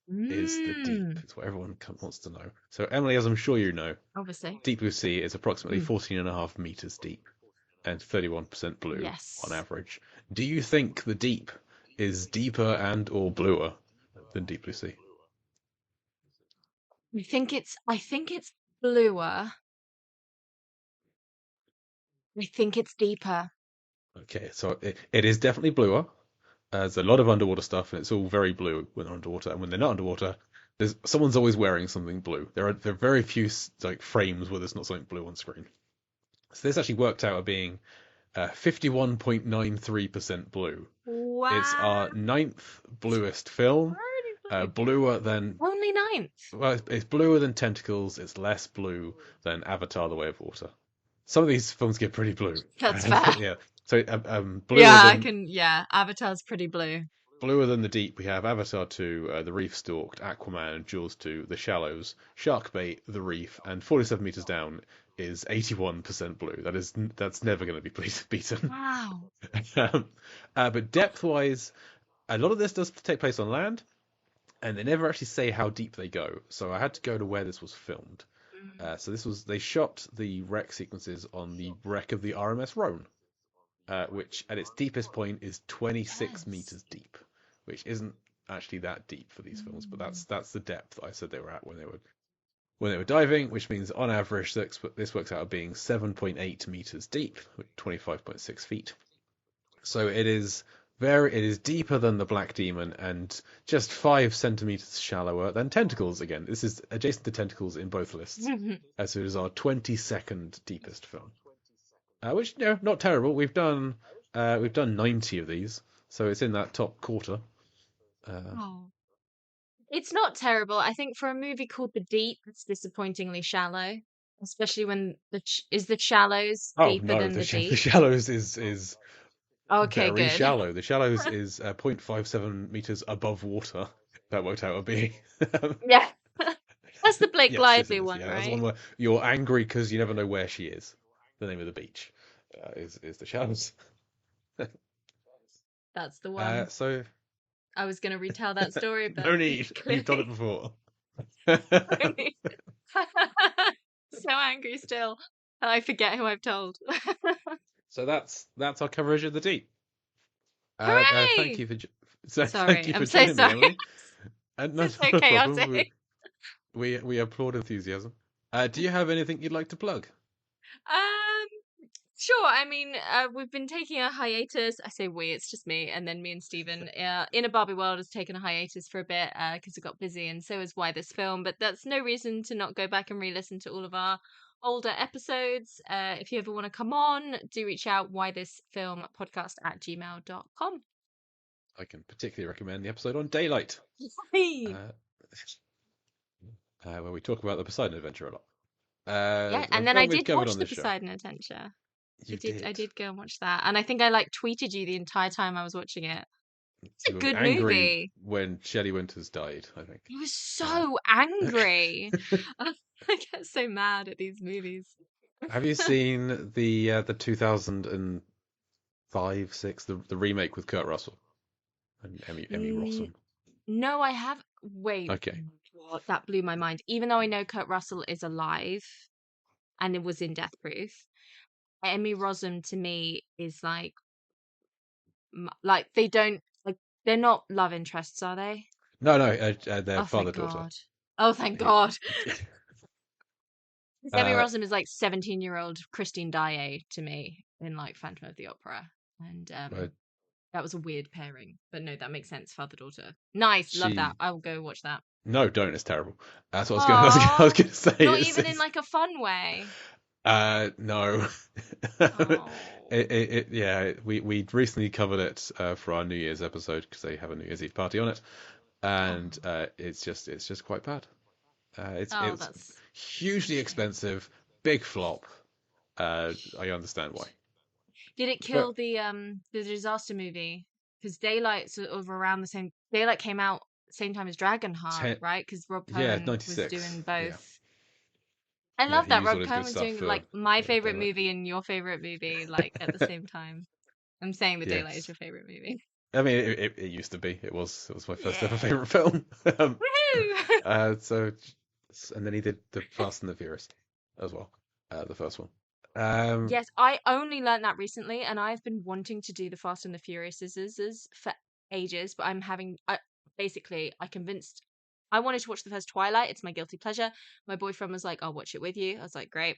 S1: is the deep?
S2: Mm.
S1: It's what everyone wants to know. So, Emily, as I'm sure you know,
S2: Obviously.
S1: Deep Blue Sea is approximately
S2: Mm.
S1: 14.5 meters deep and 31% blue on
S2: Yes.
S1: average. Do you think the deep is deeper and or bluer than Deep Blue Sea?
S2: I think it's bluer. I think it's deeper.
S1: Okay, so it is definitely bluer. There's a lot of underwater stuff, and it's all very blue when they're underwater. And when they're not underwater, Someone's always wearing something blue. There are very few like frames where there's not something blue on screen. So this actually worked out at being 51.93% blue. It's
S2: Wow.
S1: our ninth
S2: It's
S1: bluest film,
S2: pretty blue.
S1: bluer than
S2: Only ninth.
S1: well, it's bluer than Tentacles. It's less blue than Avatar: The Way of Water. Some of these films get pretty blue.
S2: That's fair.
S1: Yeah. So
S2: Yeah, I can. Yeah, Avatar's pretty blue.
S1: bluer than the deep. We have Avatar 2, The Reef Stalked, Aquaman, Jaws 2, The Shallows, Sharkbait, The Reef, and 47 meters down is 81% blue. That's never going to be beaten.
S2: Wow.
S1: um, but depth-wise, a lot of this does take place on land, and they never actually say how deep they go. So I had to go to where this was filmed. So they shot the wreck sequences on the wreck of the RMS Rhone, which at its deepest point is 26
S2: Yes.
S1: meters deep, which isn't actually that deep for these films, but
S2: Mm.
S1: that's the depth I said they were at when they were diving, which means on average this works out as being 7.8 meters deep, 25.6 feet. So it is deeper than the Black Demon and just 5 centimeters shallower than Tentacles again. This is adjacent to Tentacles in both lists, as it is our 22nd deepest film. Which not terrible. We've done 90 of these, so it's in that top quarter.
S2: Oh. It's not terrible. I think for a movie called The Deep, it's disappointingly shallow, especially when is the shallows
S1: Oh
S2: deeper
S1: no,
S2: than the
S1: the
S2: deep?
S1: shallows is
S2: Okay,
S1: very
S2: good.
S1: shallow. The shallows is 0.57 meters above water. That worked out at being.
S2: Yeah. That's the Blake
S1: Yes, yes, it
S2: Lively
S1: is.
S2: one,
S1: Yeah, that's the one
S2: right?
S1: where you're angry because you never know where she is. The name of the beach is the shallows.
S2: That's the one.
S1: So
S2: I was going to retell that story, but
S1: no need. You've done it
S2: clearly
S1: before.
S2: no need. So angry still. And I forget who I've told.
S1: So that's our coverage of the deep. Thank
S2: Hooray!
S1: you for so thank
S2: Sorry,
S1: you
S2: I'm
S1: for
S2: so
S1: joining me,
S2: sorry.
S1: Emily. No,
S2: It's so
S1: not a problem.
S2: chaotic.
S1: We applaud enthusiasm. Do you have anything you'd like to plug?
S2: Um, sure. I mean, we've been taking a hiatus. I say we, it's just me, and then me and Stephen. In a Barbie World has taken a hiatus for a bit because it got busy, and so is Why This Film. But that's no reason to not go back and re-listen to all of our older episodes. If you ever want to come on, do reach out. Why This Film podcast at gmail.com.
S1: I can particularly recommend the episode on Daylight,
S2: Hey.
S1: uh, where we talk about the Poseidon Adventure a lot.
S2: Yeah,
S1: The
S2: and then I
S1: film we've
S2: did
S1: covered
S2: watch
S1: on
S2: the
S1: this show.
S2: Poseidon Adventure.
S1: You
S2: I
S1: did.
S2: did go and watch that, and I think I like tweeted you the entire time I was watching it. It's a
S1: You were
S2: good
S1: angry
S2: movie.
S1: when Shelley Winters died, I think.
S2: He was
S1: Uh,
S2: so angry. I get so mad at these movies.
S1: have you seen the 2005 6 the remake with Kurt Russell and Emmy
S2: N-
S1: Rossum?
S2: no, I have. Wait,
S1: Okay.
S2: what? That blew my mind. Even though I know Kurt Russell is alive and it was in Death Proof, Emmy Rossum to me is like they don't like they're not love interests, are they?
S1: No, no, their
S2: Oh,
S1: father
S2: thank
S1: daughter.
S2: God. Oh, thank
S1: He,
S2: God. Emmy
S1: uh,
S2: Rossum is like 17-year-old Christine Daae to me in like Phantom of the Opera. And
S1: uh,
S2: that was a weird pairing. But no, that makes sense. Father daughter. Nice. Love that.
S1: she
S2: I will go watch that.
S1: no, don't. It's terrible. That's what I was going. I was
S2: Oh,
S1: going to say.
S2: not even in like a fun way.
S1: No.
S2: Oh.
S1: Yeah, we recently covered it for our New Year's episode because they have a New Year's Eve party on it,
S2: Oh,
S1: and it's just quite bad.
S2: oh
S1: It's
S2: that's.
S1: hugely expensive, big flop. I understand why,
S2: Did it kill
S1: but
S2: the disaster movie? Because Daylight sort of around the same. Daylight came out same time as Dragonheart,
S1: ten,
S2: right? Because Rob
S1: yeah,
S2: Cohen was
S1: 96.
S2: doing
S1: Yeah,
S2: both. I
S1: yeah,
S2: love
S1: he
S2: that
S1: used all
S2: Rob
S1: his
S2: Cohen
S1: good
S2: was
S1: stuff
S2: doing like my
S1: for
S2: favorite
S1: Daylight.
S2: movie and your favorite movie like at the same time. I'm saying the Daylight is
S1: Yes.
S2: your favorite movie.
S1: I mean, it used to be. It was my first ever
S2: Yeah.
S1: favorite film.
S2: Woohoo!
S1: So, and then he did the Fast and the Furious as well, the first one.
S2: Yes, I only learned that recently, and I've been wanting to do the Fast and the Furious for ages, but basically I convinced I wanted to watch the first Twilight. It's my guilty pleasure. My boyfriend was like, "I'll watch it with you." I was like, "Great."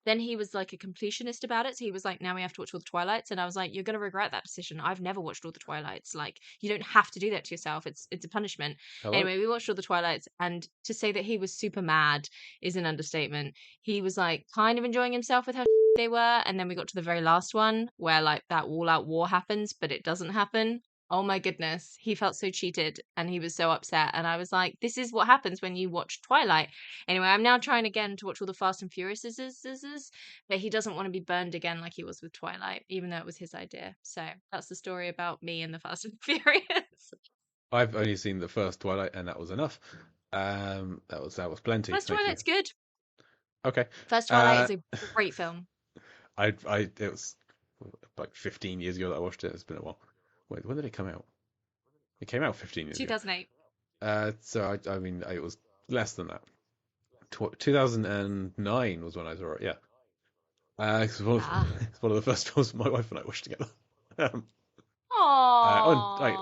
S2: then he was like a completionist about it. So he was like, now we have to watch all the Twilights. And I was like, you're going to regret that decision. I've never watched all the Twilights. Like, you don't have to do that to yourself. It's a punishment.
S1: Hello.
S2: Anyway, we watched all the Twilights. And to say that he was super mad is an understatement. He was like kind of enjoying himself with how they were. And then we got to the very last one where like that all out war happens, but it doesn't happen. Oh my goodness, he felt so cheated and he was so upset. And I was like, this is what happens when you watch Twilight. Anyway, I'm now trying again to watch all the Fast and Furious, but he doesn't want to be burned again like he was with Twilight, even though it was his idea. So that's the story about me and the Fast and Furious.
S1: I've only seen the first Twilight, and that was enough. That was plenty.
S2: First
S1: Thank
S2: Twilight's
S1: you.
S2: good.
S1: Okay.
S2: First Twilight is a great film.
S1: It was like 15 years ago that I watched it. It's been a while. Wait, when did it come out? It came out 15 years
S2: 2008.
S1: ago. So I mean, it was less than that. 2009 was when I saw it. Yeah. It's one of the first films my wife and I watched together.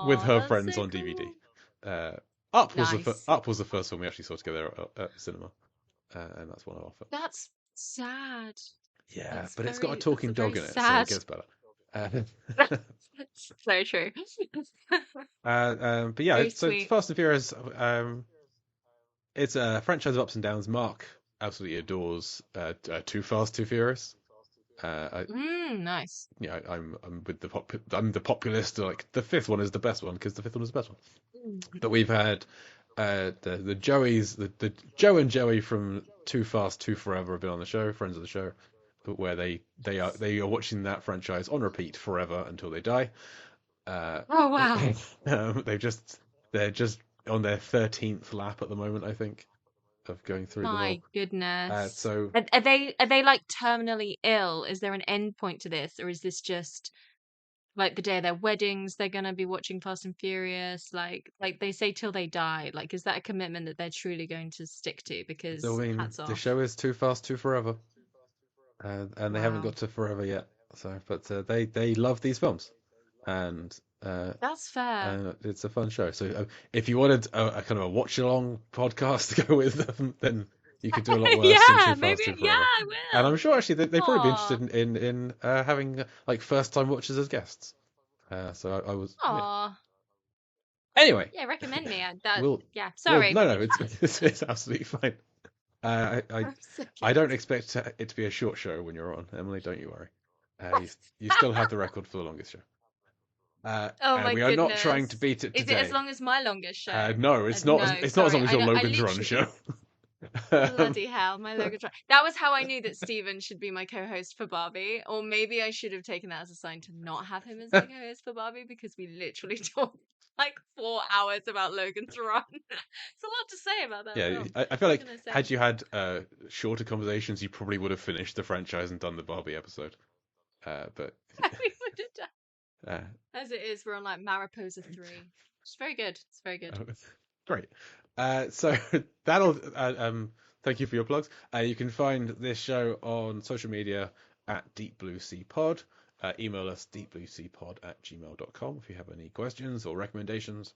S1: With her friends on DVD. Up was the first film we actually saw together at cinema, and that's one of our films.
S2: That's sad.
S1: Yeah,
S2: That's
S1: but it's got a talking dog in it,
S2: sad.
S1: so it gets better.
S2: That's so true.
S1: But yeah,
S2: Very
S1: so
S2: sweet.
S1: Fast and Furious, it's a franchise of ups and downs. Mark absolutely adores Too Fast, Too Furious.
S2: Nice.
S1: Yeah, I'm with I'm the populist. Like the fifth one is the best one because the fifth one is the best one. But we've had the Joeys, the Joe and Joey from Too Fast, Too Forever have been on the show, friends of the show, but where they are watching that franchise on repeat forever until they die.
S2: Oh wow.
S1: they're just on their 13th lap at the moment, I think, of going through them all.
S2: My goodness.
S1: So
S2: are they like terminally ill? Is there an end point to this, or is this just like the day of their weddings they're gonna be watching Fast and Furious? Like they say till they die. Like, is that a commitment that they're truly going to stick to? Because
S1: I mean,
S2: hats off.
S1: the show is Too Fast, Too Forever, and they haven't
S2: Wow.
S1: got to forever yet. So, but they love these films, and
S2: That's fair.
S1: it's a fun show. So, if you wanted a kind of a watch along podcast to go with them, then you could do a lot worse than
S2: Yeah,
S1: Too
S2: maybe.
S1: Fast, Too
S2: Yeah,
S1: Forever.
S2: I will.
S1: And I'm sure actually they'd probably be
S2: Aw.
S1: interested in having like first time watchers as guests. So I was. Yeah.
S2: Aw.
S1: Anyway,
S2: Yeah, recommend me.
S1: yeah,
S2: Sorry.
S1: no, it's absolutely fine. I don't expect it to be a short show when you're on, Emily. Don't you worry. You still have the record for the longest show.
S2: Oh my
S1: we are not
S2: goodness.
S1: trying to beat it
S2: Is
S1: today.
S2: it as long as my longest show?
S1: No, it's not.
S2: No,
S1: It's not as
S2: sorry,
S1: long as your
S2: I
S1: Logan's Run
S2: literally-
S1: show.
S2: Bloody hell, my Logan's Run. That was how I knew that Steven should be my co-host for Barbie, or maybe I should have taken that as a sign to not have him as my co-host for Barbie, because we literally talked like 4 hours about Logan's Run. It's a lot to say about that.
S1: Yeah,
S2: film.
S1: I feel like
S2: What can I say?
S1: had you had shorter conversations, you probably would have finished the franchise and done the Barbie episode. But
S2: we would have done.
S1: uh,
S2: As it is, we're on like Mariposa 3. It's very good. It's very good.
S1: great. So that'll thank you for your plugs. You can find this show on social media at Deep Blue Sea Pod. Email us deepblueseapod@gmail.com if you have any questions or recommendations.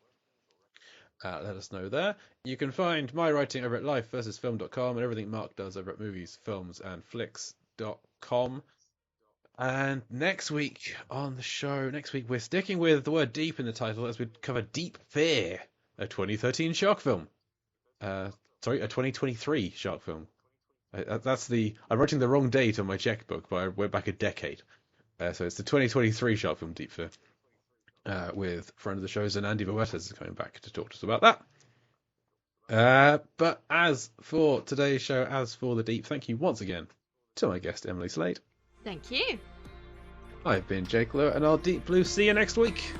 S1: Let us know there. You can find my writing over at lifeversusfilm.com and everything Mark does over at moviesfilmsandflicks.com. And next week on the show, we're sticking with the word deep in the title as we cover Deep Fear, a 2013 shark film. A 2023 shark film. I'm writing the wrong date on my checkbook, but we're back a decade. So it's the 2023 shark film Deep Fear, with friend of the shows and Andy Boettes is coming back to talk to us about that. But as for today's show, as for the Deep, thank you once again to my guest Emily Slade.
S2: Thank you.
S1: I've been Jake Lowe, and I'll Deep Blue see you next week.